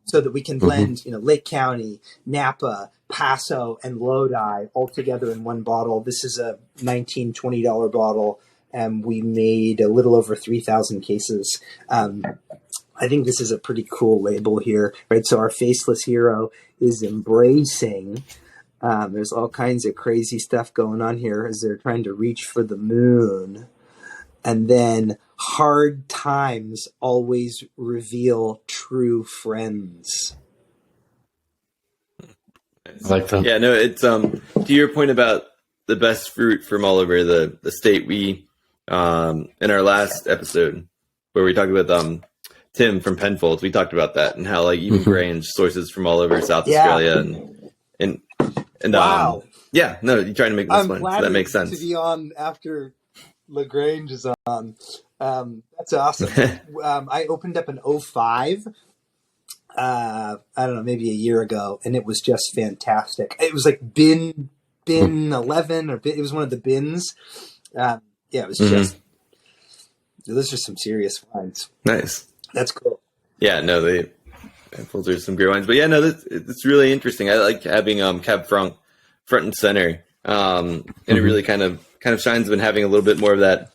so that we can blend, Lake County, Napa, Paso, and Lodi all together in one bottle. This is a $19, $20 bottle, and we made a little over 3,000 cases. I think this is a pretty cool label here, right? So our faceless hero is embracing. There's all kinds of crazy stuff going on here as they're trying to reach for the moon. And then hard times always reveal true friends. I like that. Yeah, no, it's to your point about the best fruit from all over the state. We in our last episode where we talked about Tim from Penfolds, we talked about that and how like even Grange sources from all over South Australia and wow. Yeah, no, you're trying to make this one, so that makes sense. To be on after LaGrange is on. That's awesome. I opened up in 05. I don't know, maybe a year ago, and it was just fantastic. It was like bin 11 or it was one of the bins. Yeah, it was just. Those are some serious wines. Nice. That's cool. Yeah, no, Penfolds are some great wines, but yeah, no, it's really interesting. I like having Cab Franc front and center, and it really kind of shines when having a little bit more of that,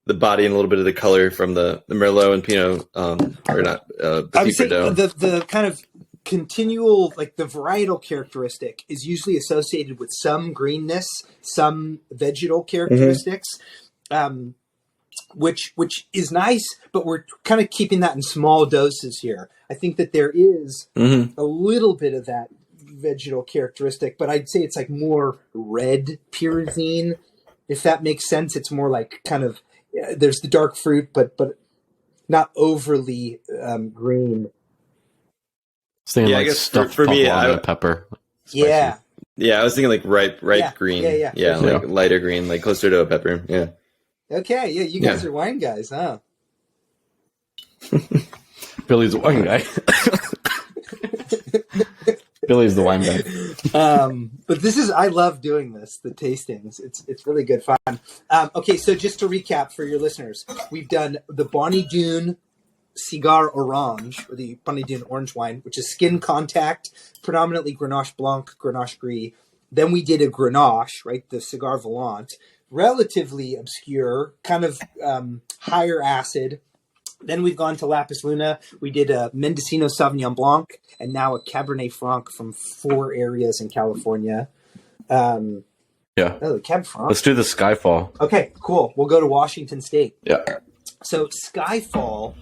the body and a little bit of the color from the Merlot and Pinot, or not. I would say the kind of continual, like the varietal characteristic is usually associated with some greenness, some vegetal characteristics. Which is nice, but we're kind of keeping that in small doses here. I think that there is a little bit of that vegetal characteristic, but I'd say it's like more red pyrazine, if that makes sense. It's more like kind of there's the dark fruit, but not overly green. Saying I guess stuffed for me, pepper. Spicy. Yeah, I was thinking like ripe green. Yeah, like lighter green, like closer to a pepper. Yeah. Okay, yeah, you guys are wine guys, huh? Billy's a wine guy. Billy's the wine guy. But I love doing this, the tastings. It's really good fun. Okay, so just to recap for your listeners, we've done the Bonny Doon Cigar Orange, or the Bonny Doon orange wine, which is skin contact, predominantly Grenache Blanc, Grenache Gris. Then we did a Grenache, right, the Cigar Volant, relatively obscure, kind of higher acid. Then we've gone to Lapis Luna. We did a Mendocino Sauvignon Blanc, and now a Cabernet Franc from 4 areas in California. Yeah. Oh, the Cab Franc. Let's do the Skyfall. Okay, cool. We'll go to Washington State. Yeah. So Skyfall,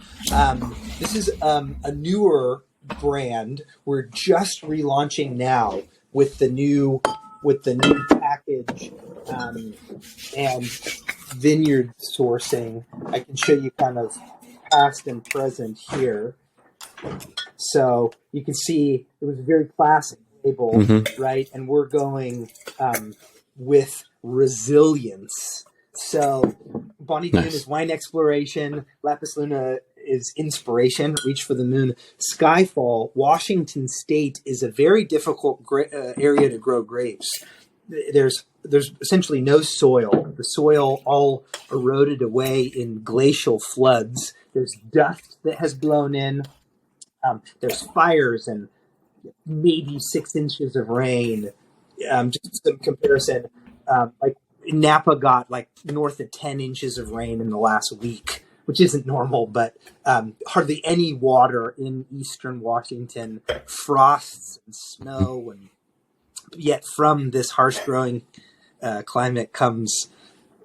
this is a newer brand. We're just relaunching now with the new package and vineyard sourcing. I can show you kind of past and present here. So you can see it was a very classic label, right? And we're going with resilience. So Bonny Doon is wine exploration. Lapis Luna is inspiration, reach for the moon. Skyfall, Washington State, is a very difficult area to grow grapes. There's essentially no soil. The soil all eroded away in glacial floods. There's dust that has blown in. There's fires and maybe 6 inches of rain. Just some comparison, like Napa got like north of 10 inches of rain in the last week, which isn't normal, but hardly any water in eastern Washington, frosts and snow, and yet from this harsh growing climate comes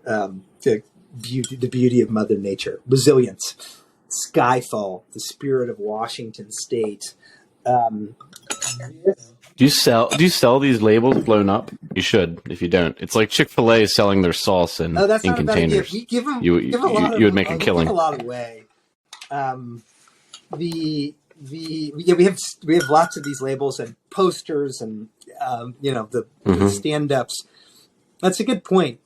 the beauty of Mother Nature, resilience. Skyfall, the spirit of Washington State. Do you sell these labels blown up? You should. If you don't, it's like Chick-fil-A selling their sauce in containers. We give them. You would make a killing. Give a lot away. We have lots of these labels and posters and the stand-ups. That's a good point.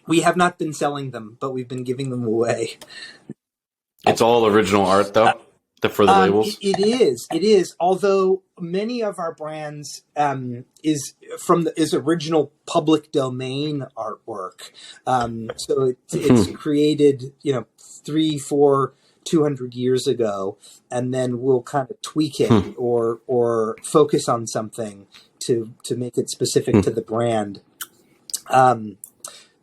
We have not been selling them, but we've been giving them away. It's all original art, though, for the labels. It is. Although many of our brands is original public domain artwork. So it's created, 3, 4, 200 years ago, and then we'll kind of tweak it or focus on something to make it specific to the brand.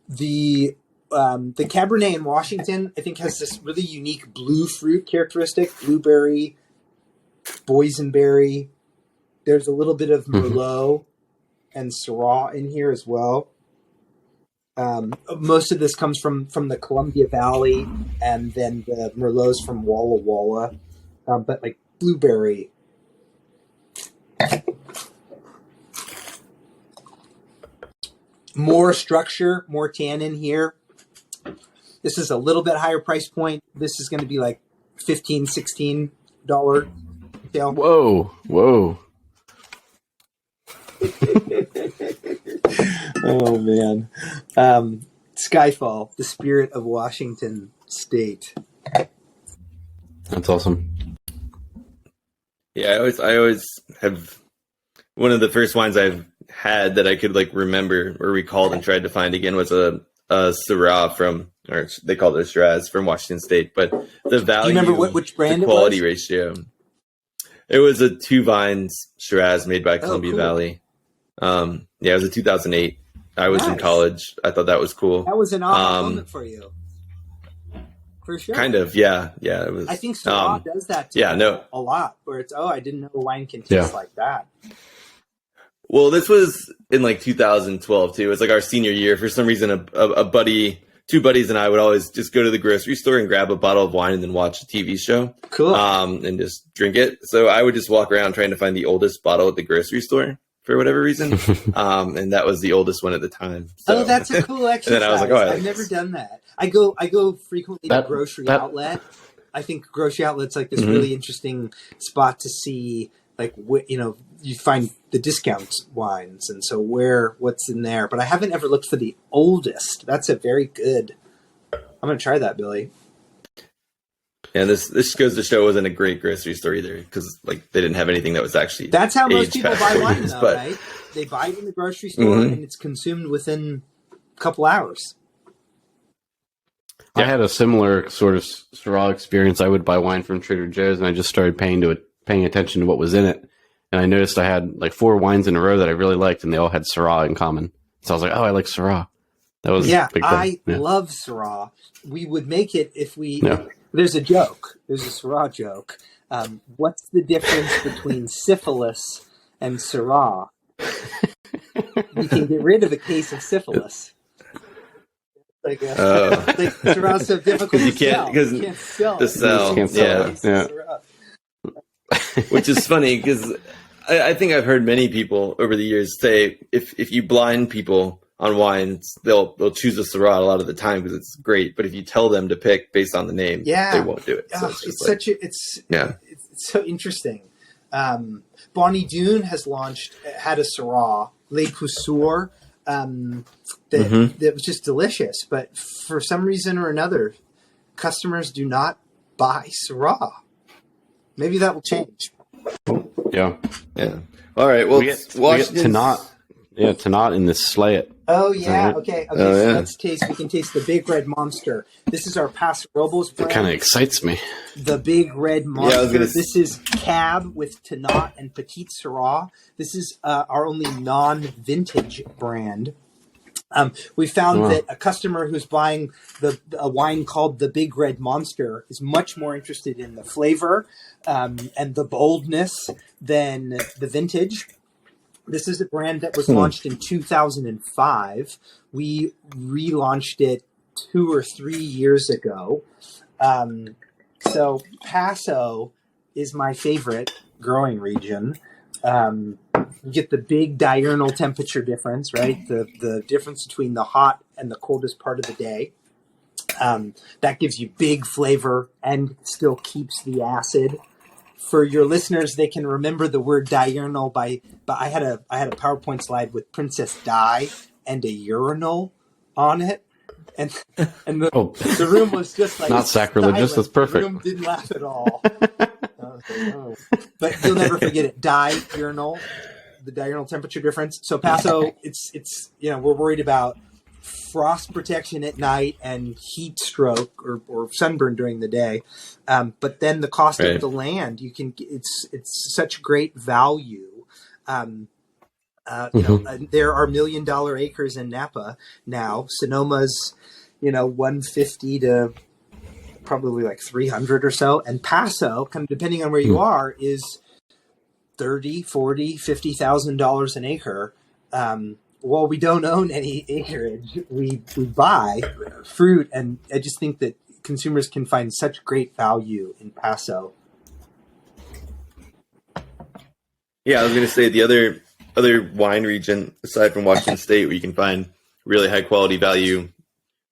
The Cabernet in Washington, I think, has this really unique blue fruit characteristic: blueberry, boysenberry. There's a little bit of Merlot and Syrah in here as well. Most of this comes from the Columbia Valley, and then the Merlots from Walla Walla. But like blueberry. More structure, more tannin here. This is a little bit higher price point. This is going to be like $15, $16 retail. Whoa. Oh, man. Skyfall, the spirit of Washington State. That's awesome. Yeah, I always have one of the first wines I've had that I could like remember or recalled and tried to find again was a Syrah from, or they call it a Shiraz from Washington State, but the value, do you remember which brand quality it was? ratio. It was a 2 vines Shiraz made by Columbia Valley. It was a 2008. I was in college. I thought that was cool. That was an aha moment for you. For sure. Kind of, yeah. It was. I think Syrah does that too. A lot, where it's, I didn't know wine can taste like that. Well, this was in like 2012 too. It was like our senior year. For some reason, a buddy, 2 buddies, and I would always just go to the grocery store and grab a bottle of wine and then watch a TV show. Cool. And just drink it. So I would just walk around trying to find the oldest bottle at the grocery store for whatever reason. And that was the oldest one at the time. So. Oh, that's a cool exercise. And then I was like, I've never done that. I go frequently to grocery outlet. I think grocery outlet's like this really interesting spot to see, like, you find the discount wines, and so what's in there. But I haven't ever looked for the oldest. That's a very good. I'm going to try that, Billy. Yeah, this goes to show it wasn't a great grocery store either, because like they didn't have anything that was actually. That's how most aged people past buy 4 wine, years, though, but right? They buy it in the grocery store and it's consumed within a couple hours. I had a similar sort of Syrah experience. I would buy wine from Trader Joe's, and I just started paying attention to what was in it. And I noticed I had like 4 wines in a row that I really liked, and they all had Syrah in common. So I was like, oh, I like Syrah. That was a big thing. I love Syrah. We would make it if we... Yeah. There's a joke. There's a Syrah joke. What's the difference between syphilis and Syrah? You can get rid of a case of syphilis. Like Syrah's so difficult to sell. You can't sell it. Yeah. Which is funny, because I think I've heard many people over the years say if you blind people on wines, they'll choose a Syrah a lot of the time because it's great. But if you tell them to pick based on the name, they won't do it. So it's so interesting. Bonny Doon had a Syrah, Le Pousseur, that was just delicious. But for some reason or another, customers do not buy Syrah. Maybe that will change. Yeah. All right. Well, we get Tannat in this Slay It. Oh yeah. Right. Okay. So let's taste. We can taste the Big Red Monster. This is our Paso Robles brand. It kind of excites me. The Big Red Monster. This is Cab with Tannat and Petite Syrah. This is our only non-vintage brand. We found that a customer who's buying a wine called the Big Red Monster is much more interested in the flavor and the boldness than the vintage. This is a brand that was launched in 2005. We relaunched it 2 or 3 years ago. So Paso is my favorite growing region. You get the big diurnal temperature difference, right? The difference between the hot and the coldest part of the day. That gives you big flavor and still keeps the acid. For your listeners, they can remember the word diurnal but I had a PowerPoint slide with Princess Di and a urinal on it. And the room was just like not sacrilegious. That's perfect. The room didn't laugh at all. But you'll never forget it. Diurnal, the diurnal temperature difference. So Paso, it's we're worried about frost protection at night and heat stroke or sunburn during the day. But then the cost of the land, it's such great value. There are $1 million acres in Napa now. Sonoma's, 150 to probably like 300 or so. And Paso, kind of depending on where you are, is $30,000, $40,000, $50,000 an acre. Well, we don't own any acreage. We buy fruit, and I just think that consumers can find such great value in Paso. Yeah, I was going to say the other wine region aside from Washington State where you can find really high quality value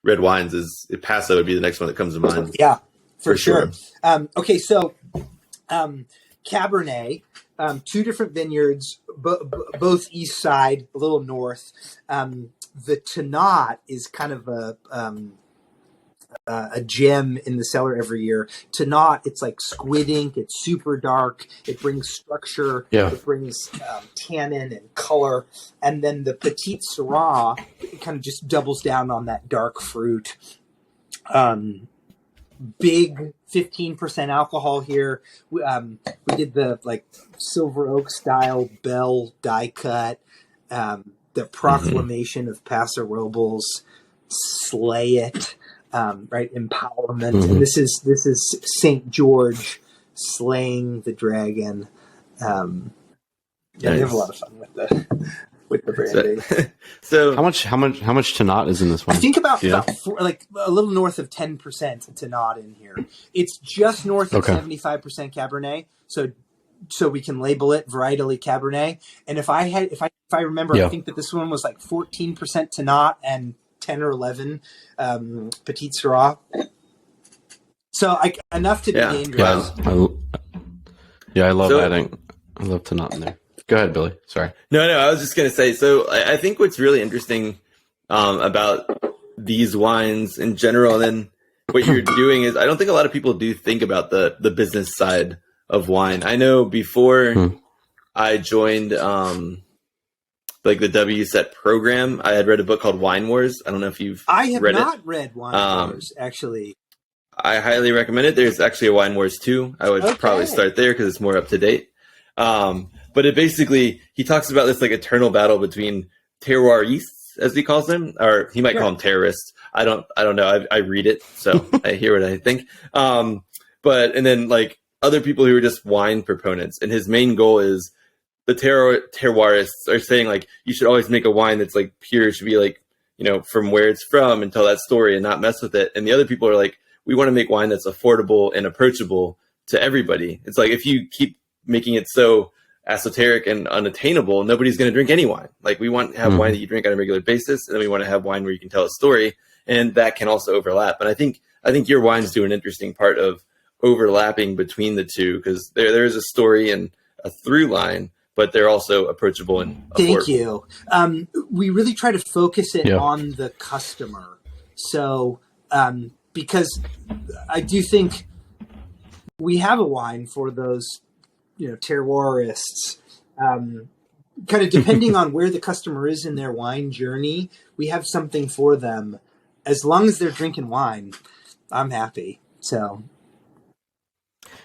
red wines is Paso would be the next one that comes to mind. Yeah, for sure. Okay, so Cabernet. 2 different vineyards, both east side, a little north. The Tannat is kind of a gem in the cellar every year. Tannat, it's like squid ink. It's super dark. It brings structure. Yeah. It brings tannin and color. And then the Petite Syrah, it kind of just doubles down on that dark fruit. Big 15% alcohol here. We did the Silver Oak style bell die cut, the proclamation of Paso Robles, Slay It, right? Empowerment. And this is St. George slaying the dragon. They have a lot of fun with the branding. So how much Tannat is in this one? I think about a little north of 10% Tannat in here. It's just north of 75% Cabernet. So we can label it varietally Cabernet. And if I remember, I think that this one was like 14% Tannat and 10 or 11 Petite Syrah. So enough to be dangerous. I love adding. I love Tannat in there. Go ahead, Billy. Sorry. No, I was just going to say, so I think what's really interesting about these wines in general, and then what you're doing is, I don't think a lot of people do think about the business side of wine. I know before I joined like the WSET program, I had read a book called Wine Wars. I don't know if you've I have read not it. read Wine Wars, actually. I highly recommend it. There's actually a Wine Wars 2. I would probably start there because it's more up to date. But it basically, he talks about this like eternal battle between terroirists, as he calls them, or he might call them terrorists. I don't know. I read it, so I hear what I think. And then like other people who are just wine proponents, and his main goal is the terroirists are saying like you should always make a wine that's like pure, should be like, you know, from where it's from and tell that story and not mess with it. And the other people are like, we want to make wine that's affordable and approachable to everybody. It's like if you keep making it so esoteric and unattainable, nobody's going to drink any wine. Like we want to have wine that you drink on a regular basis, and then we want to have wine where you can tell a story, and that can also overlap. And I think your wines do an interesting part of overlapping between the two, because there is a story and a through line, but they're also approachable and affordable. Thank you. We really try to focus it on the customer. So because I do think we have a wine for those, you know, terroirists, kind of depending on where the customer is in their wine journey, we have something for them. As long as they're drinking wine, I'm happy. So,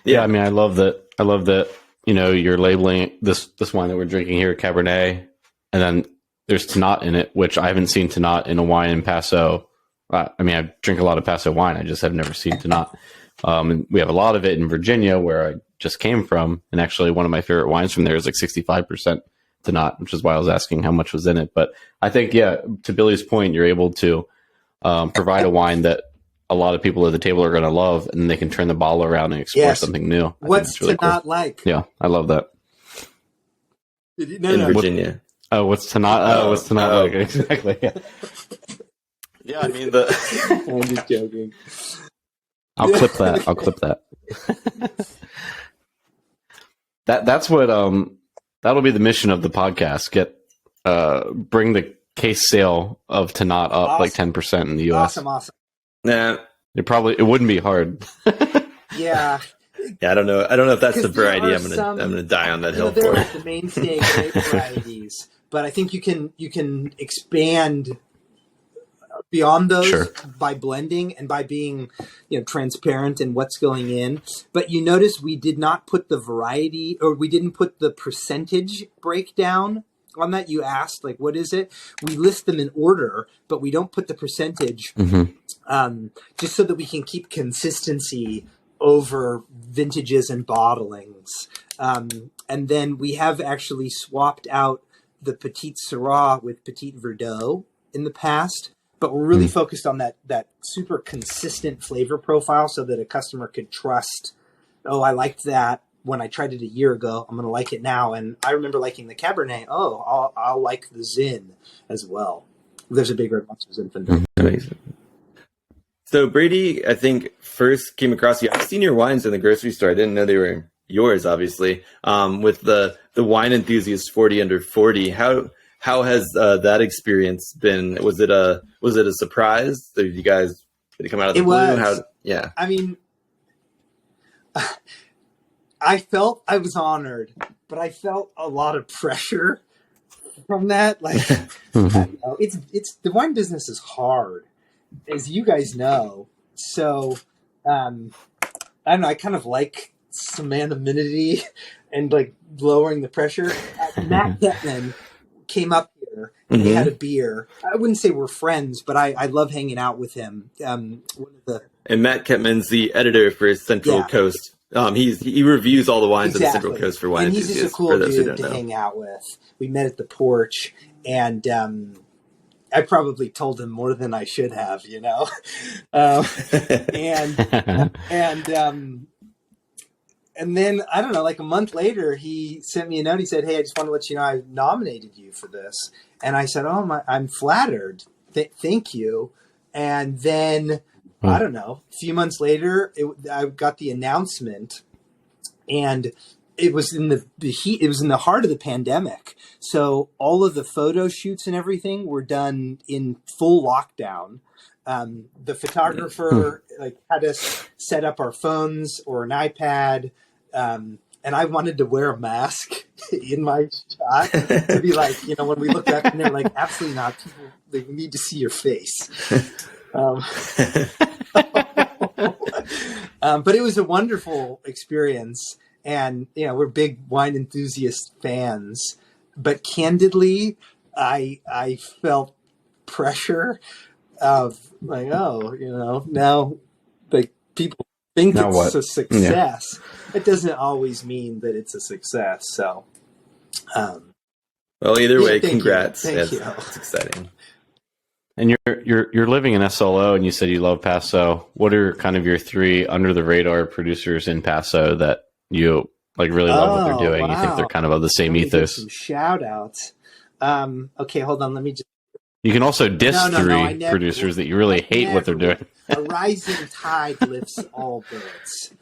yeah, I mean, I love that, you know, you're labeling this wine that we're drinking here, Cabernet, and then there's Tannat in it, which I haven't seen Tannat in a wine in Paso. I mean, I drink a lot of Paso wine. I just have never seen Tannat. And we have a lot of it in Virginia, where I just came from. And actually, one of my favorite wines from there is like 65% Tannat, which is why I was asking how much was in it. But I think, yeah, to Billy's point, you're able to provide a wine that a lot of people at the table are going to love, and they can turn the bottle around and explore something new. What's really Tannat like? Yeah, I love that. In Virginia. What's Tannat? What's Tannat like? Exactly. Yeah. Yeah, I mean I'm just joking. I'll clip that. That's what that'll be the mission of the podcast. Bring the case sale of Tannat up like 10% in the US. Awesome. Nah. It wouldn't be hard. Yeah. Yeah, I don't know if that's the variety I'm gonna die on that hill for. They're like the mainstay grape varieties, but I think you can expand beyond those by blending and by being, you know, transparent in what's going in. But you notice we did not put the variety, or we didn't put the percentage breakdown on that. You asked, like, what is it? We list them in order, but we don't put the percentage, just so that we can keep consistency over vintages and bottlings. And then we have actually swapped out the Petit Syrah with Petit Verdot in the past. But we're really focused on that super consistent flavor profile, so that a customer could trust, oh, I liked that when I tried it a year ago. I'm going to like it now. And I remember liking the Cabernet. Oh, I'll like the Zin as well. There's a big red monster Zinfandel. Amazing. So Brady, I think, first came across you. I've seen your wines in the grocery store. I didn't know they were yours, obviously. With the Wine Enthusiast 40 under 40. How has that experience been? Was it a surprise? Did you guys come out of the blue? I mean, I felt I was honored, but I felt a lot of pressure from that. Like, I don't know, it's the wine business is hard, as you guys know. So, I don't know. I kind of like some anonymity and like lowering the pressure. Matt Kettman came up here and he had a beer. I wouldn't say we're friends, but I love hanging out with him. And Matt Kettman's the editor for Central Coast. He reviews all the wines on the Central Coast for Wine Enthusiast. And he's just a cool dude to hang out with. We met at the porch, and I probably told him more than I should have, you know. And then, I don't know, like a month later, he sent me a note. He said, hey, I just want to let you know I nominated you for this. And I said, I'm flattered. Thank you. And then, I don't know, a few months later, I got the announcement. And it was in the heat. It was in the heart of the pandemic. So all of the photo shoots and everything were done in full lockdown. The photographer had us set up our phones or an iPad. And I wanted to wear a mask in my shot to be like, when we look back and they're like, absolutely not. People, they need to see your face. But it was a wonderful experience. And, we're big Wine Enthusiast fans. But candidly, I felt pressure of like, now people think now it's what? a success. Yeah. It doesn't always mean that it's a success. So, well, either way, congrats. Thank you. It's exciting. And you're living in SLO, and you said you love Paso. What are kind of your 3 under the radar producers in Paso that you really love what they're doing? Wow. You think they're kind of the same ethos? Some shout outs. Okay, hold on. Let me just. You can also diss 3 producers that you really hate what they're doing. A rising tide lifts all boats.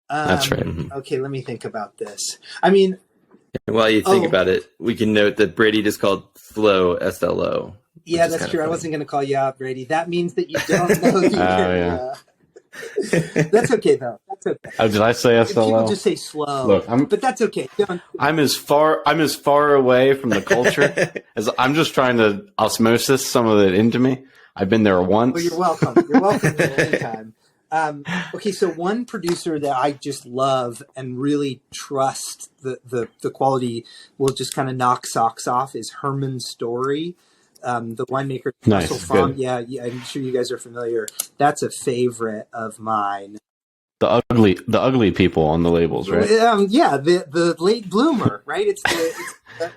That's right. Okay, let me think about this. I mean, while you think about it, we can note that Brady just called Slow SLO. Yeah, that's true. I wasn't going to call you out, Brady. That means that you don't know the area. That's okay, though. That's okay. Oh, did I say SLO? People just say slow. Look, but that's okay. I'm as far away from the culture as I'm just trying to osmosis some of it into me. I've been there once. Well, you're welcome. You're welcome anytime. Okay, so one producer that I just love and really trust the quality will just kind of knock socks off is Herman Story. The winemaker. Nice. Farm. Yeah, I'm sure you guys are familiar. That's a favorite of mine. The ugly people on the labels, right? Yeah, the late bloomer, right? It's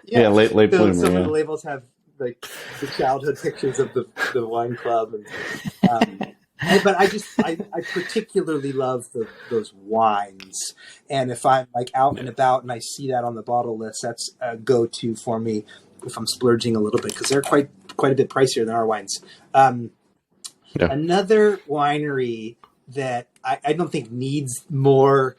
late bloomer. Some of the labels have the childhood pictures of the wine club, but I particularly love those wines. And if I'm out and about and I see that on the bottle list, that's a go-to for me if I'm splurging a little bit, because they're quite a bit pricier than our wines. Another winery that I don't think needs more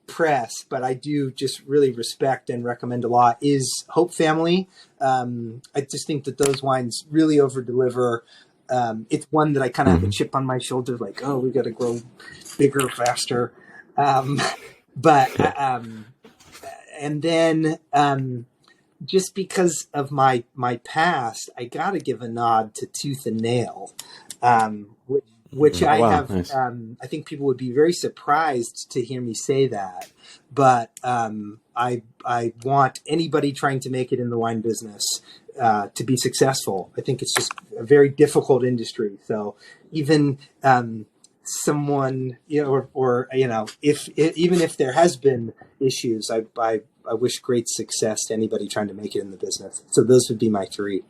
press, but I do just really respect and recommend a lot is Hope Family. I just think that those wines really over-deliver. It's one that I kind of have a chip on my shoulder, like, oh, we got to grow bigger, faster. And then just because of my past, I got to give a nod to Tooth and Nail, which I have. Nice. I think people would be very surprised to hear me say that, but I want anybody trying to make it in the wine business to be successful. I think it's just a very difficult industry. So even someone, or even if there has been issues, I wish great success to anybody trying to make it in the business. So those would be my 3.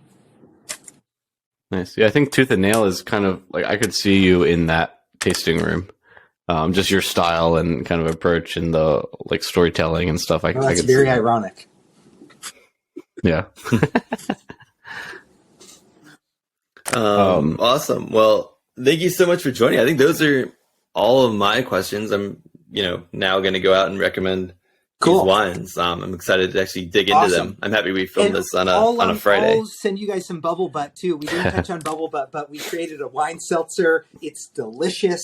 Nice. Yeah, I think Tooth and Nail is kind of I could see you in that tasting room. Just your style and kind of approach and the storytelling and stuff. That's very ironic. Yeah. Awesome. Well, thank you so much for joining. I think those are all of my questions. I'm, now going to go out and recommend these wines. I'm excited to actually dig into them. I'm happy we filmed this on a Friday. I'll send you guys some Bubble Butt too. We didn't touch on Bubble Butt, but we created a wine seltzer. It's delicious.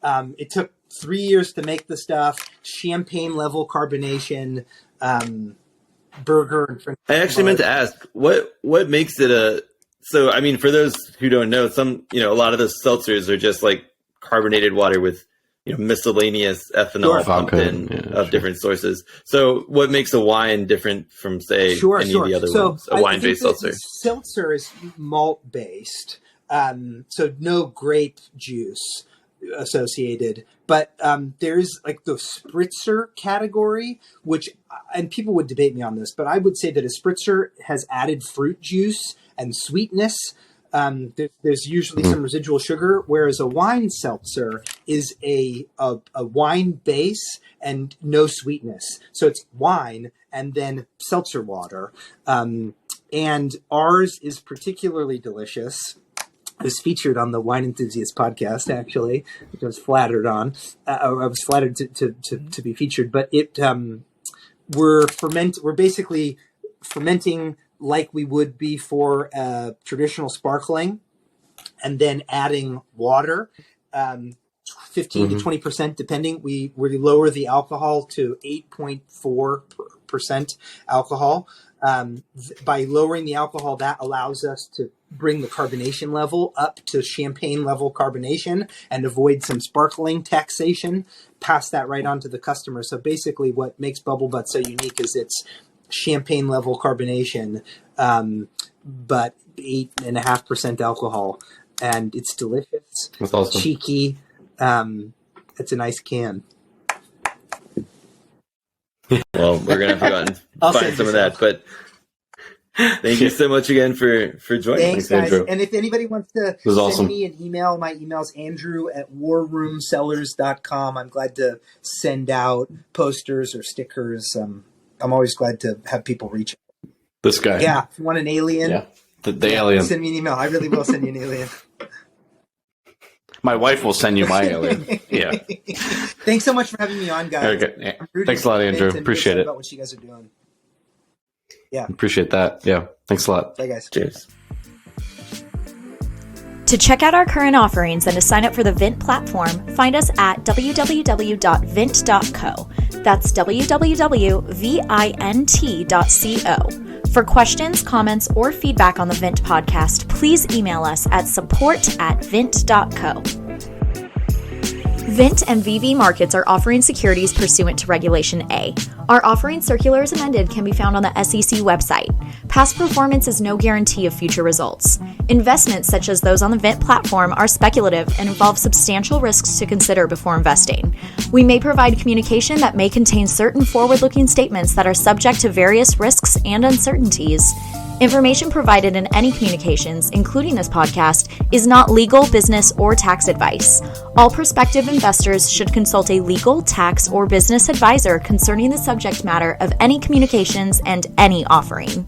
It took 3 years to make the stuff. Champagne level carbonation. Burger and French. I actually meant to ask what makes it so I mean, for those who don't know, a lot of the seltzers are just carbonated water with miscellaneous ethanol pumped in of different sources. So what makes a wine different from any of the other ones? A wine-based seltzer. Seltzer is malt based, so no grape juice associated, but there's the spritzer category, which, and people would debate me on this, but I would say that a spritzer has added fruit juice and sweetness. There's usually some residual sugar, whereas a wine seltzer is a wine base and no sweetness. So it's wine and then seltzer water. And ours is particularly delicious. It was featured on the Wine Enthusiast podcast, actually, which I was flattered on. I was flattered to be featured, but we're basically fermenting like we would be for traditional sparkling, and then adding water, 15 to 20% depending. We lower the alcohol to 8.4% alcohol. By lowering the alcohol, that allows us to bring the carbonation level up to champagne level carbonation and avoid some sparkling taxation, pass that right on to the customer. So basically what makes Bubble Butt so unique is it's champagne level carbonation, but 8.5% alcohol, and it's delicious. That's awesome. Cheeky. It's a nice can. Well, we're gonna have to go and find some of that, but thank you so much again for joining. Thanks, guys. Andrew. And if anybody wants to send me an email, my email's andrew@warroomcellars.com. I'm glad to send out posters or stickers. I'm always glad to have people reach out. This guy. Yeah, if you want an alien. Yeah, the alien. Send me an email. I really will send you an alien. My wife will send you my alien. Yeah. Thanks so much for having me on, guys. Okay. Thanks a lot, Andrew. Appreciate it. About what you guys are doing. Yeah. Appreciate that. Yeah. Thanks a lot. Bye, guys. Cheers. To check out our current offerings and to sign up for the Vint platform, find us at www.vint.co. That's www.vint.co. For questions, comments, or feedback on the Vint podcast, please email us at support@vint.co. Vint and VV Markets are offering securities pursuant to Regulation A. Our offering circular as amended can be found on the SEC website. Past performance is no guarantee of future results. Investments such as those on the Vint platform are speculative and involve substantial risks to consider before investing. We may provide communication that may contain certain forward-looking statements that are subject to various risks and uncertainties. Information provided in any communications, including this podcast, is not legal, business, or tax advice. All prospective investors should consult a legal, tax, or business advisor concerning the subject matter of any communications and any offering.